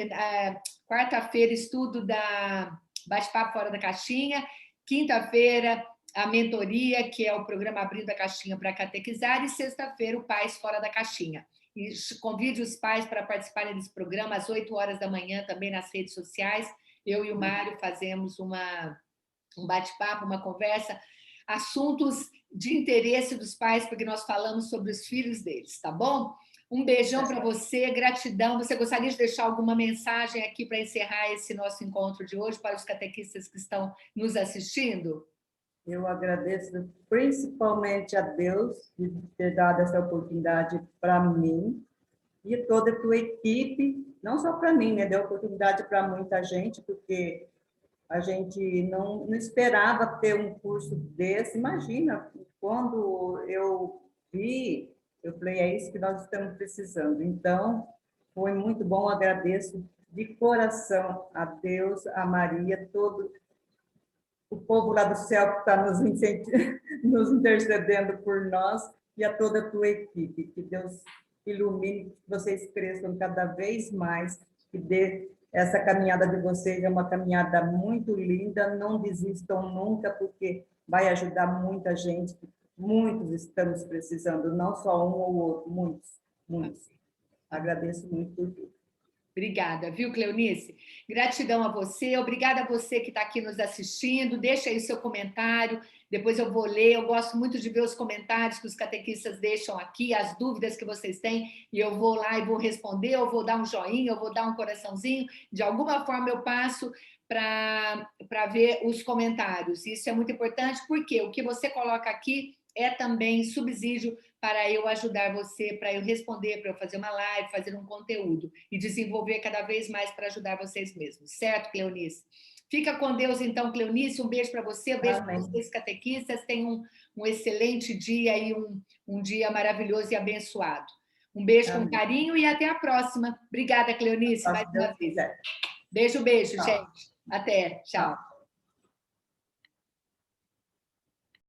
quarta-feira, estudo da Bate-Papo Fora da Caixinha, quinta-feira, a mentoria, que é o programa Abrindo a Caixinha para Catequizar, e sexta-feira, o Pais Fora da Caixinha. E convide os pais para participarem desse programa às 8 horas da manhã, também nas redes sociais. Eu e o Mário fazemos um bate-papo, uma conversa, assuntos de interesse dos pais, porque nós falamos sobre os filhos deles, tá bom? Um beijão para você, gratidão. Você gostaria de deixar alguma mensagem aqui para encerrar esse nosso encontro de hoje para os catequistas que estão nos assistindo? Eu agradeço principalmente a Deus de ter dado essa oportunidade para mim e toda a tua equipe, não só para mim, né? Deu oportunidade para muita gente, porque a gente não esperava ter um curso desse. Imagina, quando eu vi, eu falei, é isso que nós estamos precisando. Então, foi muito bom, agradeço de coração a Deus, a Maria, todo o povo lá do céu que está nos intercedendo por nós e a toda a tua equipe. Que Deus ilumine, que vocês cresçam cada vez mais, que dê essa caminhada de vocês é uma caminhada muito linda, não desistam nunca, porque vai ajudar muita gente, muitos estamos precisando, não só um ou outro, muitos, muitos. Agradeço muito por tudo. Obrigada, viu, Cleonice? Gratidão a você, obrigada a você que está aqui nos assistindo. Deixa aí o seu comentário, depois eu vou ler. Eu gosto muito de ver os comentários que os catequistas deixam aqui, as dúvidas que vocês têm, e eu vou lá e vou responder, eu vou dar um joinha, eu vou dar um coraçãozinho. De alguma forma eu passo para ver os comentários. Isso é muito importante, porque o que você coloca aqui é também subsídio para eu ajudar você, para eu responder, para eu fazer uma live, fazer um conteúdo e desenvolver cada vez mais para ajudar vocês mesmos. Certo, Cleonice? Fica com Deus, então, Cleonice. Um beijo para você, um beijo para vocês, catequistas. Tenham um excelente dia e um dia maravilhoso e abençoado. Um beijo com carinho e até a próxima. Obrigada, Cleonice, mais uma vez. Beijo, beijo, gente. Até. Tchau.